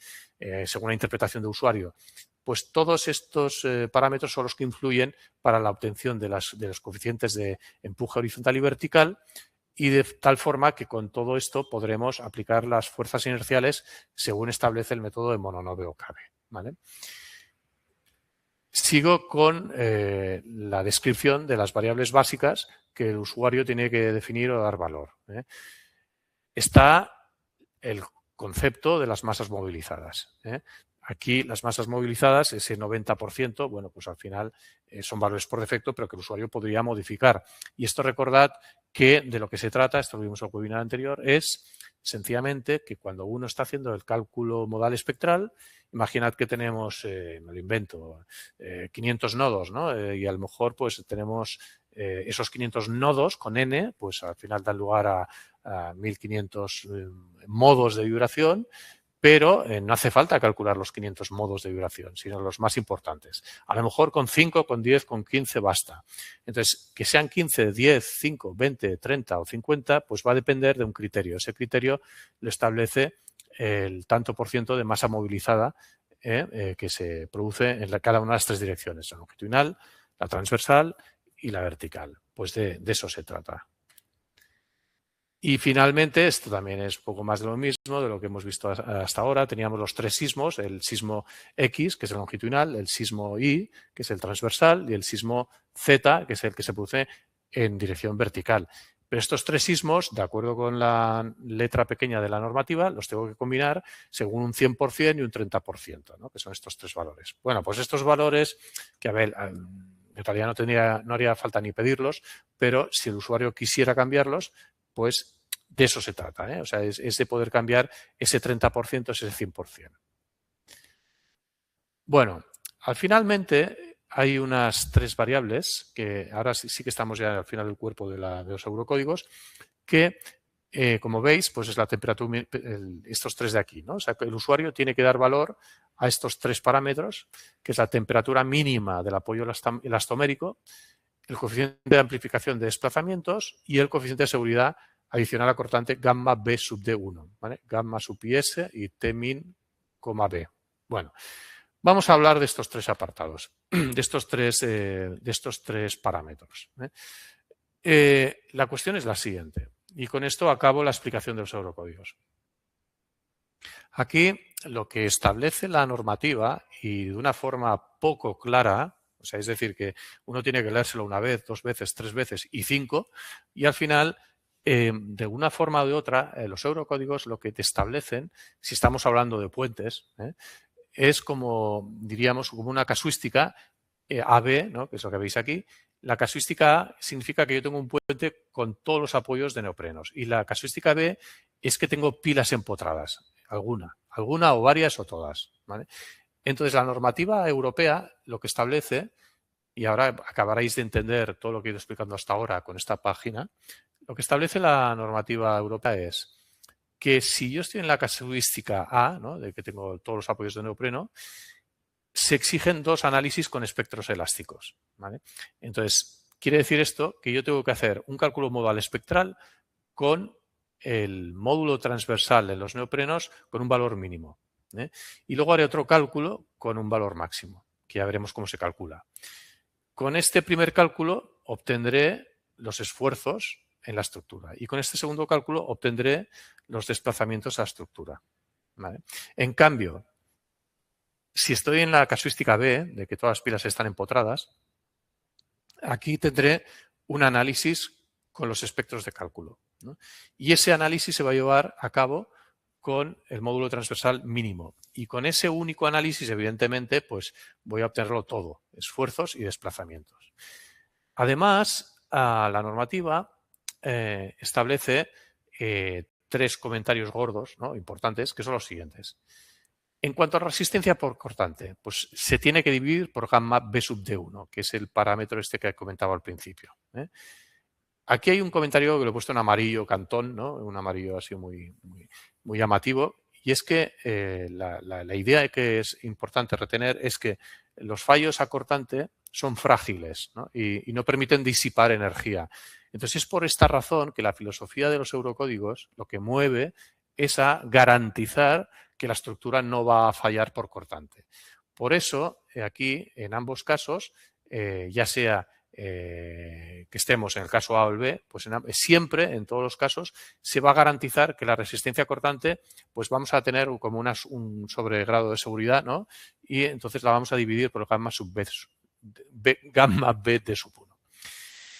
según la interpretación de usuario, pues todos estos parámetros son los que influyen para la obtención de los coeficientes de empuje horizontal y vertical, y de tal forma que con todo esto podremos aplicar las fuerzas inerciales según establece el método de mononove o cabe, ¿vale? Sigo con la descripción de las variables básicas que el usuario tiene que definir o dar valor. Está el concepto de las masas movilizadas. Aquí las masas movilizadas, ese 90%, bueno, pues al final son valores por defecto, pero que el usuario podría modificar. Y esto recordad que de lo que se trata, esto lo vimos en el webinar anterior, es sencillamente que cuando uno está haciendo el cálculo modal espectral, imaginad que tenemos, me lo invento, 500 nodos, ¿no? Y a lo mejor pues tenemos esos 500 nodos con n, pues al final dan lugar a 1500 modos de vibración, pero no hace falta calcular los 500 modos de vibración, sino los más importantes. A lo mejor con 5, con 10, con 15 basta. Entonces, que sean 15, 10, 5, 20, 30 o 50, pues va a depender de un criterio. Ese criterio lo establece el tanto por ciento de masa movilizada que se produce en cada una de las tres direcciones, la longitudinal, la transversal y la vertical. Pues de eso se trata. Y finalmente, esto también es poco más de lo mismo, de lo que hemos visto hasta ahora. Teníamos los tres sismos, el sismo X, que es el longitudinal, el sismo Y, que es el transversal, y el sismo Z, que es el que se produce en dirección vertical. Pero estos tres sismos, de acuerdo con la letra pequeña de la normativa, los tengo que combinar según un 100% y un 30%, ¿no? Que son estos tres valores. Bueno, pues estos valores, que a ver, en realidad no haría falta ni pedirlos, pero si el usuario quisiera cambiarlos, pues de eso se trata, O sea, es de poder cambiar ese 30%, ese 100%. Bueno, finalmente hay unas tres variables que ahora sí que estamos ya al final del cuerpo de los eurocódigos que, como veis, pues es la temperatura, estos tres de aquí, ¿no? O sea, que el usuario tiene que dar valor a estos tres parámetros, que es la temperatura mínima del apoyo elastomérico, el coeficiente de amplificación de desplazamientos y el coeficiente de seguridad adicional acortante gamma B sub D1, ¿vale? Gamma sub IS y T min, B. Bueno, vamos a hablar de estos tres apartados, de estos tres parámetros. La cuestión es la siguiente, y con esto acabo la explicación de los eurocódigos. Aquí lo que establece la normativa, y de una forma poco clara, o sea, es decir, que uno tiene que leérselo una vez, dos veces, tres veces y 5, y al final, de una forma o de otra, los eurocódigos lo que te establecen, si estamos hablando de puentes, es como, diríamos, como una casuística AB, ¿no? Que es lo que veis aquí. La casuística A significa que yo tengo un puente con todos los apoyos de neoprenos, y la casuística B es que tengo pilas empotradas, alguna o varias o todas, ¿vale? Entonces, la normativa europea lo que establece, y ahora acabaréis de entender todo lo que he ido explicando hasta ahora con esta página, lo que establece la normativa europea es que si yo estoy en la casuística A, ¿no? De que tengo todos los apoyos de neopreno, se exigen dos análisis con espectros elásticos, ¿vale? Entonces, quiere decir esto que yo tengo que hacer un cálculo modal espectral con el módulo transversal en los neoprenos con un valor mínimo, y luego haré otro cálculo con un valor máximo, que ya veremos cómo se calcula. Con este primer cálculo obtendré los esfuerzos en la estructura, y con este segundo cálculo obtendré los desplazamientos a la estructura, ¿vale? En cambio, si estoy en la casuística B, de que todas las pilas están empotradas, aquí tendré un análisis con los espectros de cálculo. ¿no? Y ese análisis se va a llevar a cabo con el módulo transversal mínimo. Y con ese único análisis, evidentemente, pues voy a obtenerlo todo, esfuerzos y desplazamientos. Además, la normativa establece 3 comentarios gordos, ¿no?, importantes, que son los siguientes. En cuanto a resistencia por cortante, pues se tiene que dividir por gamma B sub D1, que es el parámetro este que comentaba al principio, ¿eh? Aquí hay un comentario que lo he puesto en amarillo cantón, ¿no?, un amarillo así muy llamativo, y es que la idea que es importante retener es que los fallos a cortante son frágiles, ¿no?, y no permiten disipar energía. Entonces es por esta razón que la filosofía de los eurocódigos lo que mueve es a garantizar que la estructura no va a fallar por cortante. Por eso, aquí, en ambos casos, ya sea que estemos en el caso A o el B, pues siempre, en todos los casos, se va a garantizar que la resistencia cortante, pues vamos a tener como un sobregrado de seguridad, ¿no? Y entonces la vamos a dividir por gamma sub B, gamma B de sub 1.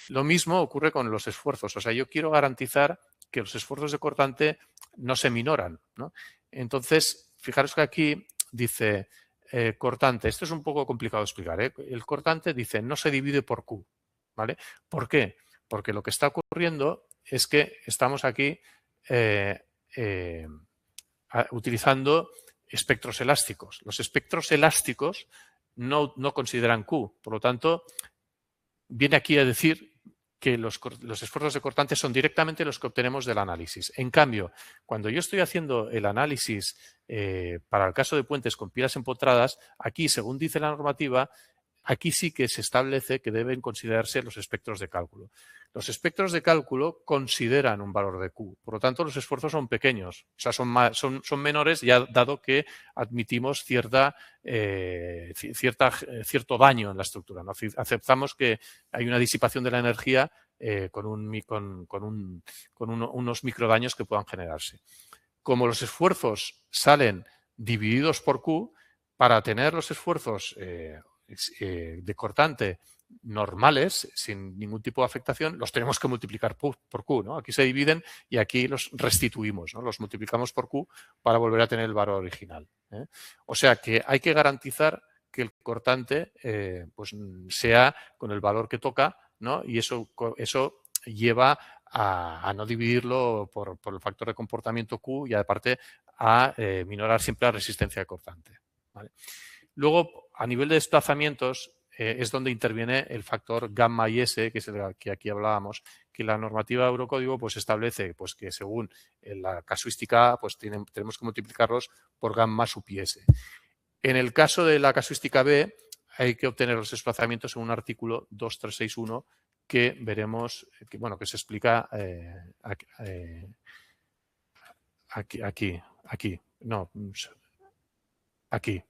Lo mismo ocurre con los esfuerzos. O sea, yo quiero garantizar que los esfuerzos de cortante no se minoran, ¿no? Entonces, fijaros que aquí dice cortante. Esto es un poco complicado de explicar, ¿eh? El cortante dice no se divide por Q, ¿vale? ¿Por qué? Porque lo que está ocurriendo es que estamos aquí utilizando espectros elásticos. Los espectros elásticos no consideran Q. Por lo tanto, viene aquí a decir que los esfuerzos de cortante son directamente los que obtenemos del análisis. En cambio, cuando yo estoy haciendo el análisis para el caso de puentes con pilas empotradas, aquí, según dice la normativa, aquí sí que se establece que deben considerarse los espectros de cálculo. Los espectros de cálculo consideran un valor de Q. Por lo tanto, los esfuerzos son pequeños, o sea, son menores, ya dado que admitimos cierto daño en la estructura, ¿no? Aceptamos que hay una disipación de la energía con unos microdaños que puedan generarse. Como los esfuerzos salen divididos por Q, para tener los esfuerzos de cortante normales, sin ningún tipo de afectación, los tenemos que multiplicar por Q, ¿no? Aquí se dividen y aquí los restituimos, ¿no? Los multiplicamos por Q para volver a tener el valor original, ¿eh? O sea que hay que garantizar que el cortante pues sea con el valor que toca, ¿no? Y eso lleva a no dividirlo por el factor de comportamiento Q y aparte a minorar siempre la resistencia de cortante, ¿vale? Luego, a nivel de desplazamientos, es donde interviene el factor gamma y S, que es el que aquí hablábamos, que la normativa de Eurocódigo pues, establece pues, que según la casuística A, pues tenemos que multiplicarlos por gamma sub S. En el caso de la casuística B, hay que obtener los desplazamientos en un artículo 2361 que veremos, que se explica aquí.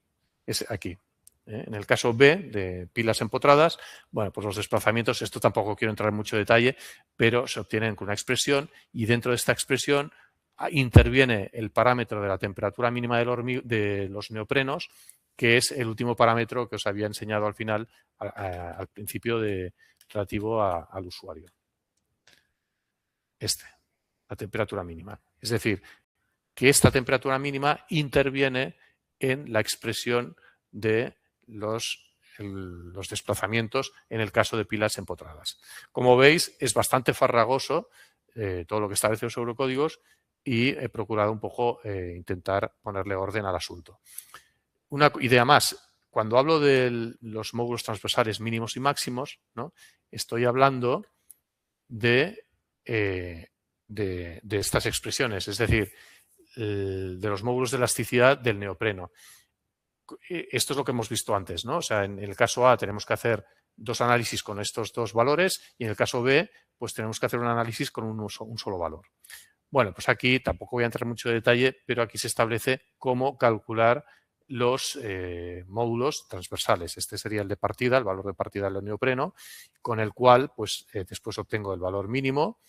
En el caso B, de pilas empotradas, bueno, pues los desplazamientos, esto tampoco quiero entrar en mucho detalle, pero se obtienen con una expresión y dentro de esta expresión interviene el parámetro de la temperatura mínima de los neoprenos, que es el último parámetro que os había enseñado al final, al principio relativo al usuario. La temperatura mínima. Es decir, que esta temperatura mínima interviene en la expresión de los desplazamientos en el caso de pilas empotradas. Como veis, es bastante farragoso todo lo que establece los eurocódigos y he procurado un poco intentar ponerle orden al asunto. Una idea más, cuando hablo de los módulos transversales mínimos y máximos, ¿no?, estoy hablando de estas expresiones, es decir, de los módulos de elasticidad del neopreno. Esto es lo que hemos visto antes, ¿no? O sea, en el caso A tenemos que hacer 2 análisis con estos 2 valores y en el caso B, pues tenemos que hacer un análisis con un solo valor. Bueno, pues aquí tampoco voy a entrar mucho en detalle, pero aquí se establece cómo calcular los módulos transversales. Este sería el de partida, el valor de partida del neopreno, con el cual pues después obtengo el valor mínimo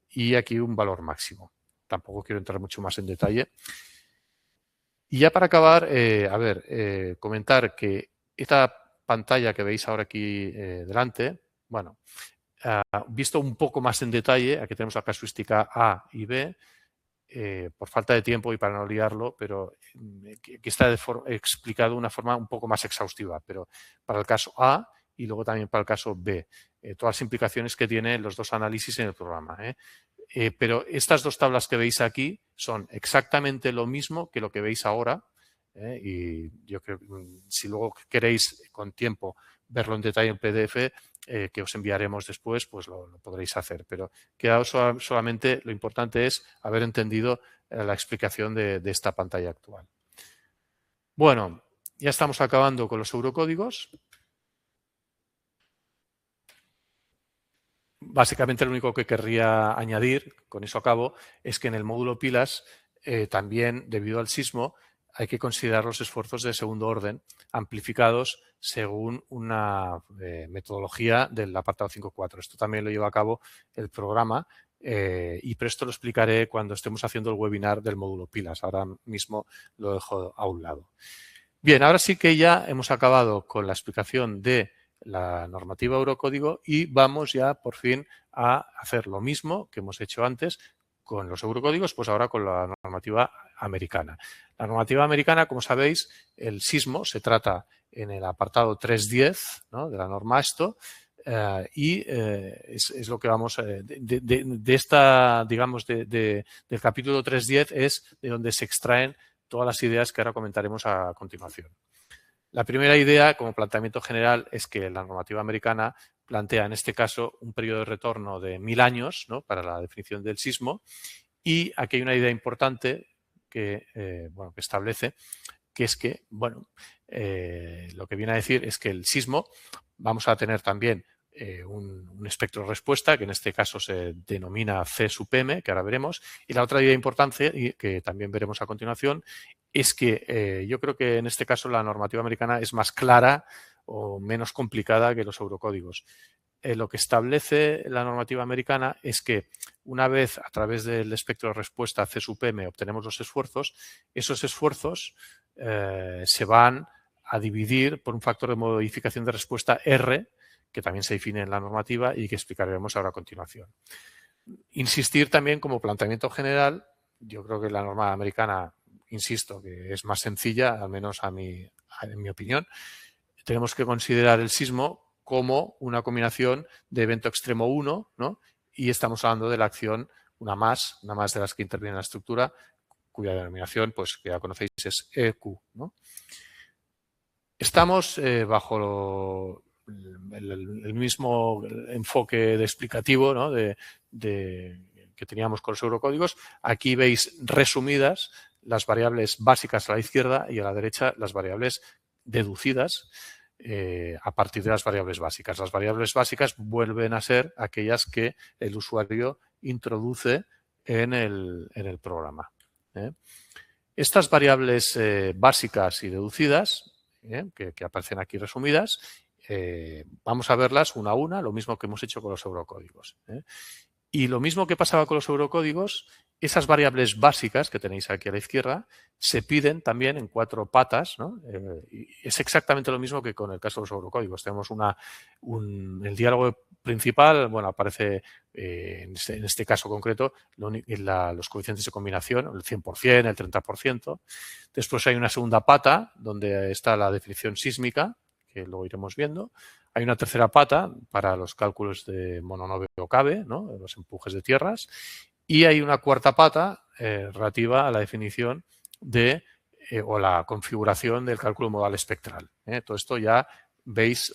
y aquí un valor máximo. Tampoco quiero entrar mucho más en detalle. Y ya para acabar, comentar que esta pantalla que veis ahora aquí delante, bueno, visto un poco más en detalle, aquí tenemos la casuística A y B, por falta de tiempo y para no liarlo, pero que está explicado de una forma un poco más exhaustiva, pero para el caso A y luego también para el caso B, todas las implicaciones que tienen los dos análisis en el programa. Pero estas dos tablas que veis aquí son exactamente lo mismo que lo que veis ahora, y yo creo que si luego queréis con tiempo verlo en detalle en PDF, que os enviaremos después, pues lo podréis hacer. Pero quedaos solamente, lo importante es haber entendido la explicación de esta pantalla actual. Bueno, ya estamos acabando con los eurocódigos. Básicamente lo único que querría añadir, con eso acabo, es que en el módulo pilas también, debido al sismo, hay que considerar los esfuerzos de segundo orden amplificados según una metodología del apartado 5.4. Esto también lo lleva a cabo el programa pero esto lo explicaré cuando estemos haciendo el webinar del módulo pilas. Ahora mismo lo dejo a un lado. Bien, ahora sí que ya hemos acabado con la explicación de la normativa Eurocódigo y vamos ya por fin a hacer lo mismo que hemos hecho antes con los eurocódigos, pues ahora con la normativa americana. La normativa americana, como sabéis, el sismo se trata en el apartado 3.10, ¿no?, de la norma ASTO, es lo que vamos de esta, digamos, del capítulo 3.10 es de donde se extraen todas las ideas que ahora comentaremos a continuación. La primera idea, como planteamiento general, es que la normativa americana plantea, en este caso, un periodo de retorno de 1000 años, ¿no?, para la definición del sismo. Y aquí hay una idea importante que establece, que es que, lo que viene a decir es que el sismo vamos a tener también un espectro de respuesta, que en este caso se denomina C sub m, que ahora veremos. Y la otra idea importante, y que también veremos a continuación, es que yo creo que en este caso la normativa americana es más clara o menos complicada que los eurocódigos. Lo que establece la normativa americana es que una vez a través del espectro de respuesta C sub m obtenemos los esfuerzos, esos esfuerzos se van a dividir por un factor de modificación de respuesta R, que también se define en la normativa y que explicaremos ahora a continuación. Insistir también como planteamiento general, yo creo que la norma americana, insisto, que es más sencilla, al menos en mi opinión. Tenemos que considerar el sismo como una combinación de evento extremo 1, ¿no?, y estamos hablando de la acción una más de las que interviene en la estructura, cuya denominación, pues que ya conocéis, es EQ, ¿no? Estamos bajo el mismo enfoque explicativo, ¿no?, que teníamos con los eurocódigos. Aquí veis resumidas las variables básicas a la izquierda y a la derecha las variables deducidas a partir de las variables básicas. Las variables básicas vuelven a ser aquellas que el usuario introduce en el programa. Estas variables básicas y deducidas, que aparecen aquí resumidas, vamos a verlas una a una, lo mismo que hemos hecho con los eurocódigos. Y lo mismo que pasaba con los eurocódigos, esas variables básicas que tenéis aquí a la izquierda se piden también en 4 patas, ¿no? Y es exactamente lo mismo que con el caso de los eurocódigos. Tenemos el diálogo principal, aparece en este caso concreto los coeficientes de combinación, el 100%, el 30%. Después hay una segunda pata donde está la definición sísmica, que luego iremos viendo. Hay una tercera pata para los cálculos de mononobe o cabe, ¿no?, de los empujes de tierras. Y hay una cuarta pata relativa a la definición o la configuración del cálculo modal espectral. Todo esto ya veis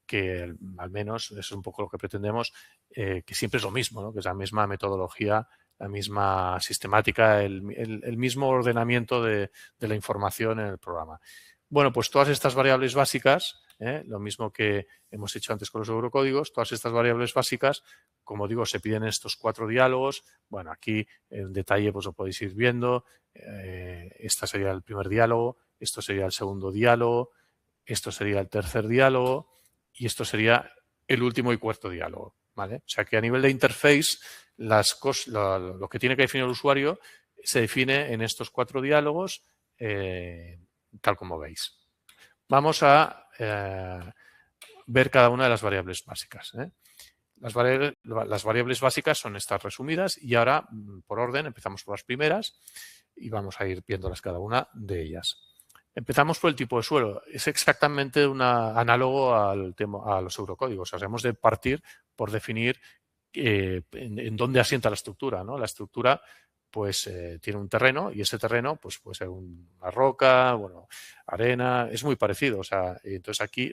que al menos eso es un poco lo que pretendemos, que siempre es lo mismo, ¿no?, que es la misma metodología, la misma sistemática, el mismo ordenamiento de la información en el programa. Bueno, pues todas estas variables básicas, lo mismo que hemos hecho antes con los eurocódigos, todas estas variables básicas, como digo, se piden en estos 4 diálogos. Bueno, aquí en detalle pues lo podéis ir viendo. Este sería el primer diálogo, esto sería el segundo diálogo, esto sería el tercer diálogo y esto sería el último y cuarto diálogo, ¿vale? O sea que a nivel de interface, lo que tiene que definir el usuario se define en estos 4 diálogos, tal como veis. Vamos a ver cada una de las variables básicas. las variables básicas son estas resumidas y ahora, por orden, empezamos por las primeras y vamos a ir viéndolas cada una de ellas. Empezamos por el tipo de suelo. Es exactamente análogo al tema, a los eurocódigos. O sea, hemos de partir por definir en dónde asienta la estructura, ¿no? La estructura pues tiene un terreno y ese terreno pues puede ser una roca, bueno, arena, es muy parecido. O sea, entonces aquí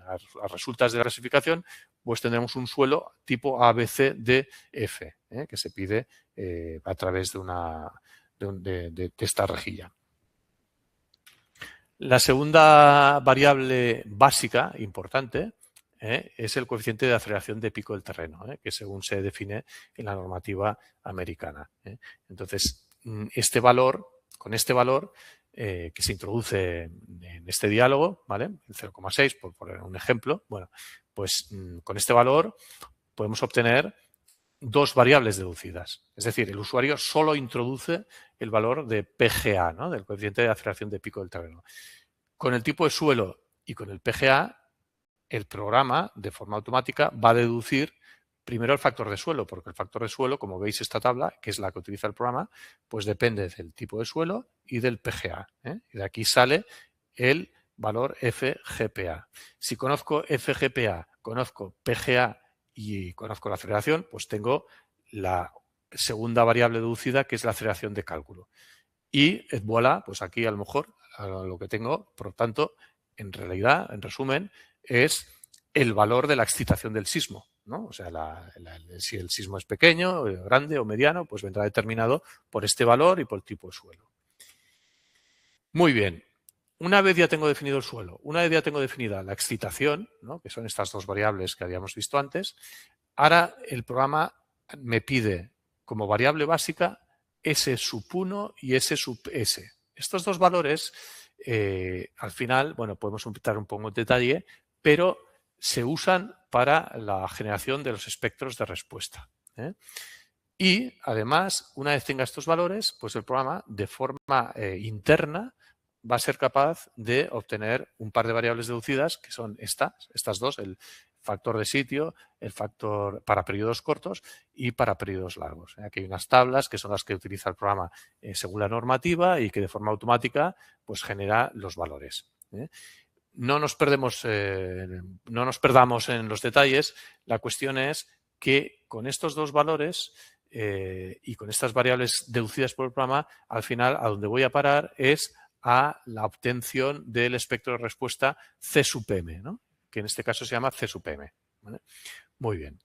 a resultas de la clasificación pues tendremos un suelo tipo ABCDF que se pide a través de esta rejilla. La segunda variable básica importante es el coeficiente de aceleración de pico del terreno, que según se define en la normativa americana. Entonces, con este valor que se introduce en este diálogo, ¿vale? El 0,6, por poner un ejemplo, bueno, pues con este valor podemos obtener dos variables deducidas. Es decir, el usuario solo introduce el valor de PGA, ¿no? Del coeficiente de aceleración de pico del terreno. Con el tipo de suelo y con el PGA, el programa, de forma automática, va a deducir primero el factor de suelo, porque el factor de suelo, como veis esta tabla, que es la que utiliza el programa, pues depende del tipo de suelo y del PGA. Y de aquí sale el valor FGPA. Si conozco FGPA, conozco PGA y conozco la aceleración, pues tengo la segunda variable deducida, que es la aceleración de cálculo. Y voilà, pues aquí a lo mejor lo que tengo, por lo tanto, en realidad, en resumen, es el valor de la excitación del sismo, ¿no? O sea, si el sismo es pequeño, grande o mediano, pues vendrá determinado por este valor y por el tipo de suelo. Muy bien. Una vez ya tengo definido el suelo, una vez ya tengo definida la excitación, ¿no? Que son estas dos variables que habíamos visto antes, ahora el programa me pide como variable básica S sub 1 y S sub S. Estos dos valores, al final, bueno, podemos entrar un poco en detalle, pero se usan para la generación de los espectros de respuesta. Y, además, una vez tenga estos valores, pues el programa, de forma interna, va a ser capaz de obtener un par de variables deducidas, que son estas dos, el factor de sitio, el factor para periodos cortos y para periodos largos. Aquí hay unas tablas que son las que utiliza el programa según la normativa y que de forma automática pues genera los valores. No nos perdamos en los detalles. La cuestión es que con estos dos valores y con estas variables deducidas por el programa, al final a donde voy a parar es a la obtención del espectro de respuesta C sub m, ¿no? Que en este caso se llama C sub m. ¿Vale? Muy bien.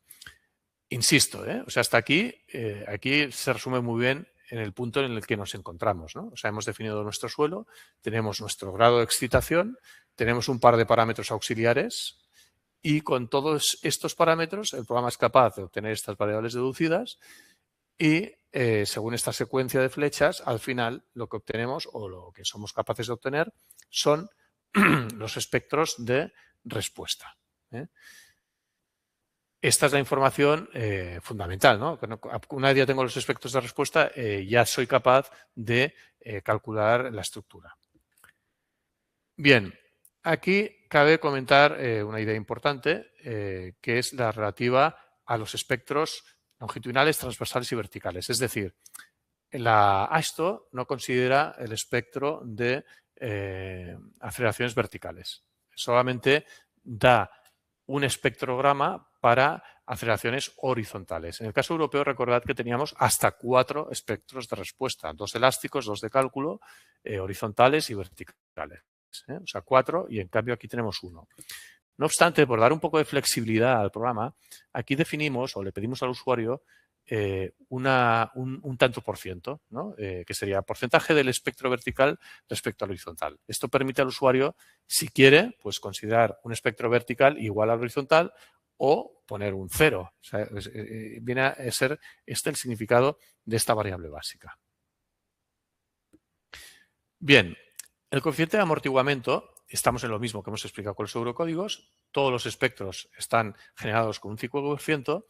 Insisto, o sea, hasta aquí, aquí se resume muy bien en el punto en el que nos encontramos, ¿no? O sea, hemos definido nuestro suelo, tenemos nuestro grado de excitación, tenemos un par de parámetros auxiliares y con todos estos parámetros el programa es capaz de obtener estas variables deducidas y según esta secuencia de flechas, al final lo que obtenemos o lo que somos capaces de obtener son los espectros de respuesta. Esta es la información fundamental, ¿no? Una vez ya tengo los espectros de respuesta, ya soy capaz de calcular la estructura. Bien, aquí cabe comentar una idea importante, que es la relativa a los espectros longitudinales, transversales y verticales. Es decir, la ASTO no considera el espectro de aceleraciones verticales. Solamente da un espectrograma para aceleraciones horizontales. En el caso europeo, recordad que teníamos hasta 4 espectros de respuesta, 2 elásticos, 2 de cálculo, horizontales y verticales. O sea, 4 y en cambio aquí tenemos 1. No obstante, por dar un poco de flexibilidad al programa, aquí definimos o le pedimos al usuario un tanto por ciento, ¿no? Que sería porcentaje del espectro vertical respecto al horizontal. Esto permite al usuario, si quiere, pues considerar un espectro vertical igual al horizontal o poner un 0. O sea, viene a ser este el significado de esta variable básica. Bien, el coeficiente de amortiguamiento, estamos en lo mismo que hemos explicado con los eurocódigos, todos los espectros están generados con un 5%.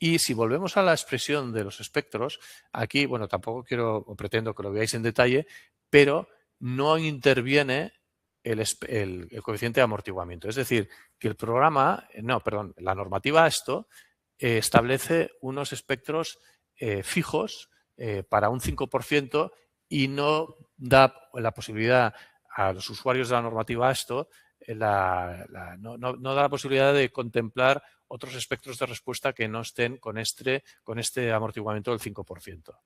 Y si volvemos a la expresión de los espectros, aquí, bueno, tampoco quiero o pretendo que lo veáis en detalle, pero no interviene el coeficiente de amortiguamiento. Es decir, que el programa, la normativa ASTO establece unos espectros fijos para un 5% y no da la posibilidad a los usuarios de la normativa ASTO, no da la posibilidad de contemplar otros espectros de respuesta que no estén con este amortiguamiento del 5%.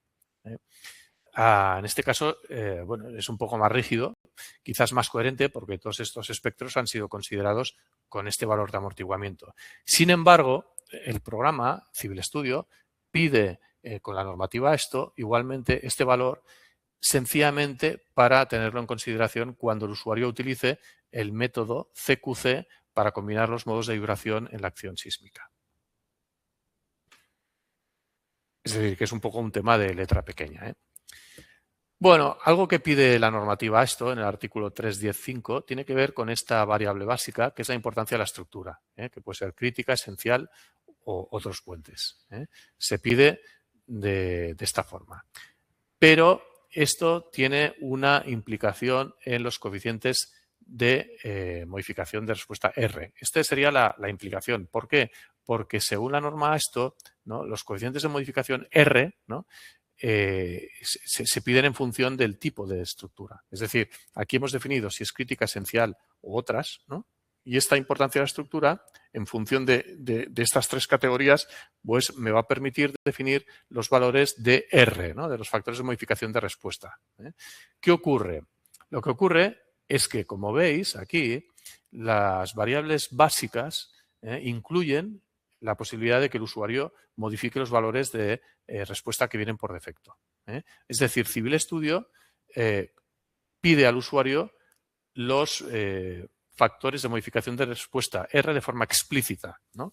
En este caso, bueno, es un poco más rígido, quizás más coherente, porque todos estos espectros han sido considerados con este valor de amortiguamiento. Sin embargo, el programa Civil Studio pide con la normativa esto, igualmente, este valor sencillamente para tenerlo en consideración cuando el usuario utilice el método CQC para combinar los modos de vibración en la acción sísmica. Es decir, que es un poco un tema de letra pequeña, ¿eh? Bueno, algo que pide la normativa esto en el artículo 3.10.5 tiene que ver con esta variable básica, que es la importancia de la estructura, que puede ser crítica, esencial o otros puentes. Se pide de esta forma. Pero esto tiene una implicación en los coeficientes de modificación de respuesta R. Esta sería la implicación. ¿Por qué? Porque según la norma esto, ¿no?, los coeficientes de modificación R, ¿no?, se piden en función del tipo de estructura. Es decir, aquí hemos definido si es crítica, esencial u otras, ¿no? Y esta importancia de la estructura, en función de estas tres categorías, pues me va a permitir definir los valores de R, ¿no?, de los factores de modificación de respuesta. ¿Qué ocurre? Lo que ocurre es que, como veis aquí, las variables básicas incluyen la posibilidad de que el usuario modifique los valores de respuesta que vienen por defecto. Es decir, Civil Studio pide al usuario los factores de modificación de respuesta R de forma explícita, ¿no?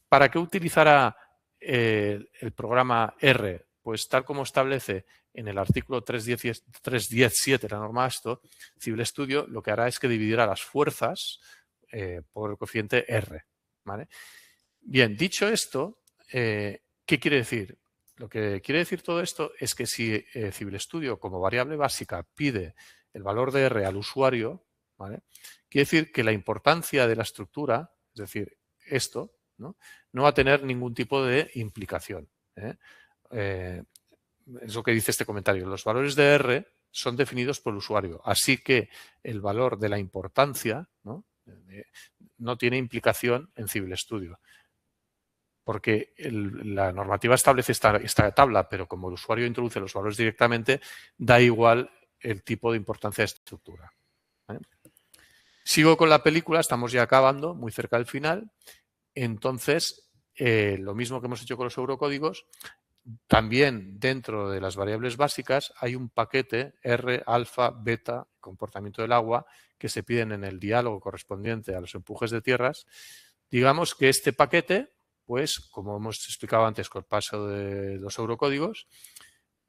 ¿Para qué utilizará el programa R? Pues tal como establece en el artículo 3.10.7 de la norma ASTO, Civil Studio lo que hará es que dividirá las fuerzas por el coeficiente R, ¿vale? Bien, dicho esto, ¿qué quiere decir? Lo que quiere decir todo esto es que si Civil Studio como variable básica pide el valor de R al usuario, ¿vale?, quiere decir que la importancia de la estructura, es decir, esto, ¿no?, no va a tener ningún tipo de implicación. Es lo que dice este comentario. Los valores de R son definidos por el usuario, así que el valor de la importancia, ¿no?, no tiene implicación en Civil Studio. Porque la normativa establece esta tabla, pero como el usuario introduce los valores directamente, da igual el tipo de importancia de estructura. ¿Vale? Sigo con la película, estamos ya acabando, muy cerca del final. Entonces, lo mismo que hemos hecho con los eurocódigos, también dentro de las variables básicas hay un paquete R, alfa, beta, comportamiento del agua, que se piden en el diálogo correspondiente a los empujes de tierras. Digamos que este paquete, pues, como hemos explicado antes con el paso de los eurocódigos,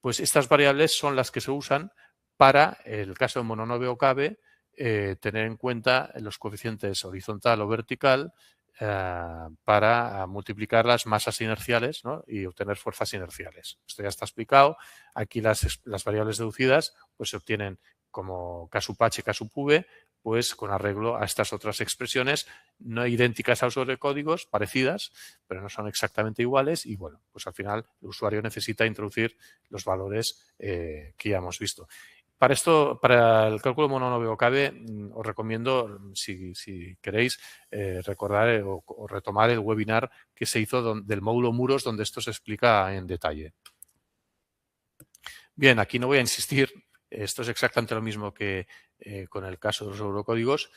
pues estas variables son las que se usan para, en el caso de mononove o cabe, tener en cuenta los coeficientes horizontal o vertical para multiplicar las masas inerciales, ¿no?, y obtener fuerzas inerciales. Esto ya está explicado. Aquí las variables deducidas pues se obtienen como K sub H, K sub V, pues con arreglo a estas otras expresiones no idénticas a los códigos, parecidas, pero no son exactamente iguales y bueno, pues al final el usuario necesita introducir los valores que ya hemos visto. Para esto, para el cálculo mononove o cabe, os recomiendo, si queréis, recordar o retomar el webinar que se hizo del módulo muros, donde esto se explica en detalle. Bien, aquí no voy a insistir. Esto es exactamente lo mismo que con el caso de los eurocódigos.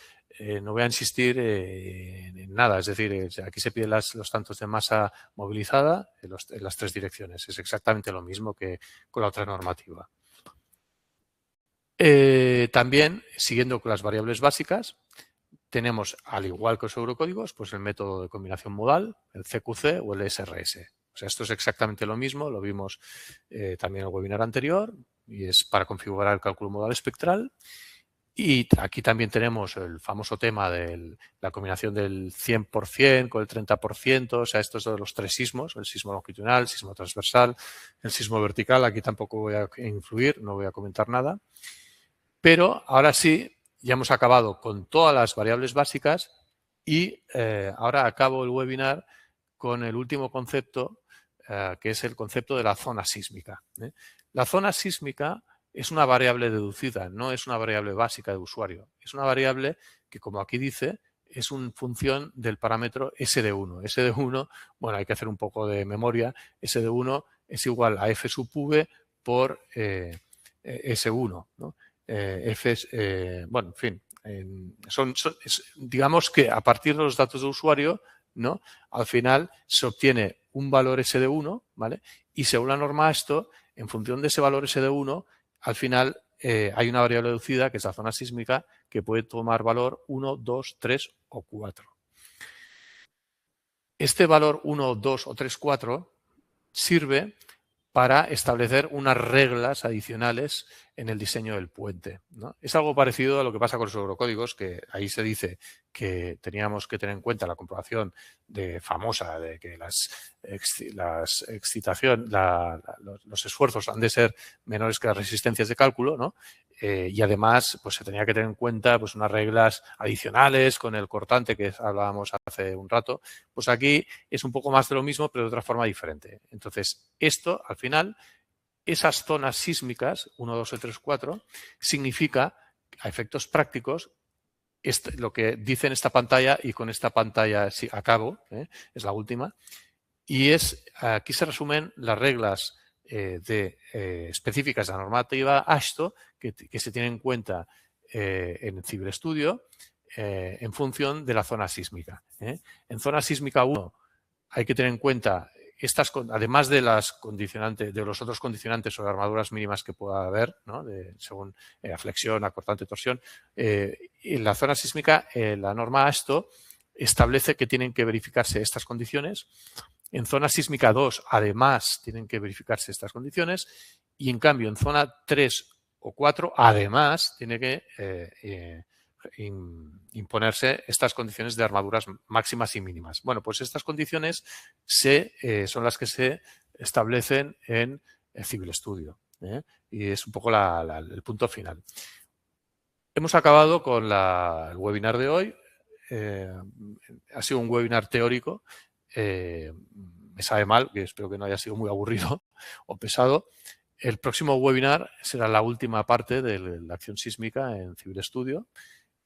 No voy a insistir en nada. Es decir, aquí se piden los tantos de masa movilizada en las tres direcciones. Es exactamente lo mismo que con la otra normativa. También, siguiendo con las variables básicas, tenemos, al igual que los eurocódigos, pues el método de combinación modal, el CQC o el SRS. O sea, esto es exactamente lo mismo, lo vimos también en el webinar anterior, y es para configurar el cálculo modal espectral. Y aquí también tenemos el famoso tema de la combinación del 100% con el 30%, o sea, estos son los tres sismos, el sismo longitudinal, el sismo transversal, el sismo vertical. Aquí tampoco voy a influir, no voy a comentar nada. Pero ahora sí, ya hemos acabado con todas las variables básicas y ahora acabo el webinar con el último concepto, que es el concepto de la zona sísmica. La zona sísmica es una variable deducida, no es una variable básica de usuario. Es una variable que, como aquí dice, es una función del parámetro SD1. SD1, bueno, hay que hacer un poco de memoria. SD1 es igual a F sub V por S1, ¿no? F es, bueno, en fin, digamos que a partir de los datos de usuario, ¿no? Al final se obtiene un valor SD1, ¿vale? Y según la norma esto, en función de ese valor SD1, al final hay una variable deducida, que es la zona sísmica, que puede tomar valor 1, 2, 3 o 4. Este valor 1, 2 o 3, 4 sirve para establecer unas reglas adicionales en el diseño del puente, ¿no? Es algo parecido a lo que pasa con los eurocódigos, que ahí se dice que teníamos que tener en cuenta la comprobación famosa de que los esfuerzos han de ser menores que las resistencias de cálculo, ¿no? Y además, pues se tenía que tener en cuenta pues unas reglas adicionales con el cortante que hablábamos hace un rato. Pues aquí es un poco más de lo mismo, pero de otra forma diferente. Entonces, esto, al final, esas zonas sísmicas, 1, 2, 3, 4, significa, a efectos prácticos, lo que dice en esta pantalla, y con esta pantalla sí, acabo, es la última, y aquí se resumen las reglas específicas de la normativa AASHTO que se tienen en cuenta en CiberStudio en función de la zona sísmica. En zona sísmica 1 hay que tener en cuenta además de los otros condicionantes o de armaduras mínimas que pueda haber, ¿no? Según flexión, acortante, torsión. En la zona sísmica, la norma AASHTO establece que tienen que verificarse estas condiciones. En zona sísmica 2, además, tienen que verificarse estas condiciones. Y, en cambio, en zona 3 o 4, además, tiene que imponerse estas condiciones de armaduras máximas y mínimas. Bueno, pues estas condiciones son las que se establecen en el CiberStudio. Y es un poco el punto final. Hemos acabado con el webinar de hoy. Ha sido un webinar teórico. Me sabe mal, que espero que no haya sido muy aburrido o pesado. El próximo webinar será la última parte de la acción sísmica en CiberStudio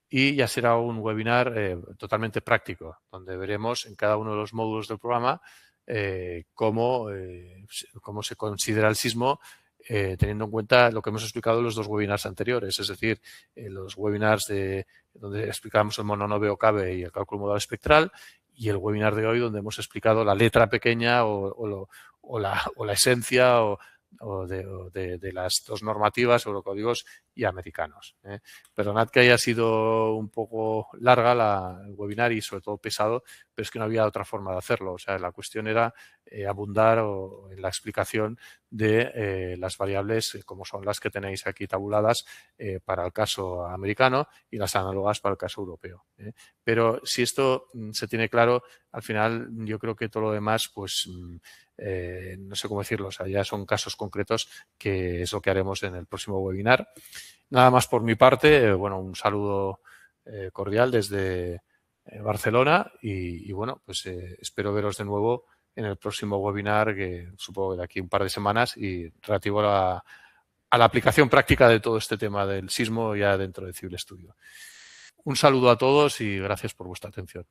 y ya será un webinar totalmente práctico, donde veremos en cada uno de los módulos del programa cómo se considera el sismo teniendo en cuenta lo que hemos explicado en los dos webinars anteriores, es decir, los webinars donde explicamos el mononoveo CABE y el cálculo modal espectral, y el webinar de hoy donde hemos explicado la letra pequeña o la esencia de las dos normativas, eurocódigos y americanos. Perdonad que haya sido un poco larga el webinar y sobre todo pesado, pero es que no había otra forma de hacerlo. O sea, la cuestión era abundar en la explicación de las variables como son las que tenéis aquí tabuladas para el caso americano y las análogas para el caso europeo. Pero si esto se tiene claro, al final yo creo que todo lo demás, pues no sé cómo decirlo, o sea, ya son casos concretos que es lo que haremos en el próximo webinar. Nada más por mi parte, bueno, un saludo cordial desde Barcelona y bueno, pues espero veros de nuevo en el próximo webinar, que supongo que de aquí un par de semanas, y relativo a la aplicación práctica de todo este tema del sismo ya dentro de CiberStudio. Un saludo a todos y gracias por vuestra atención.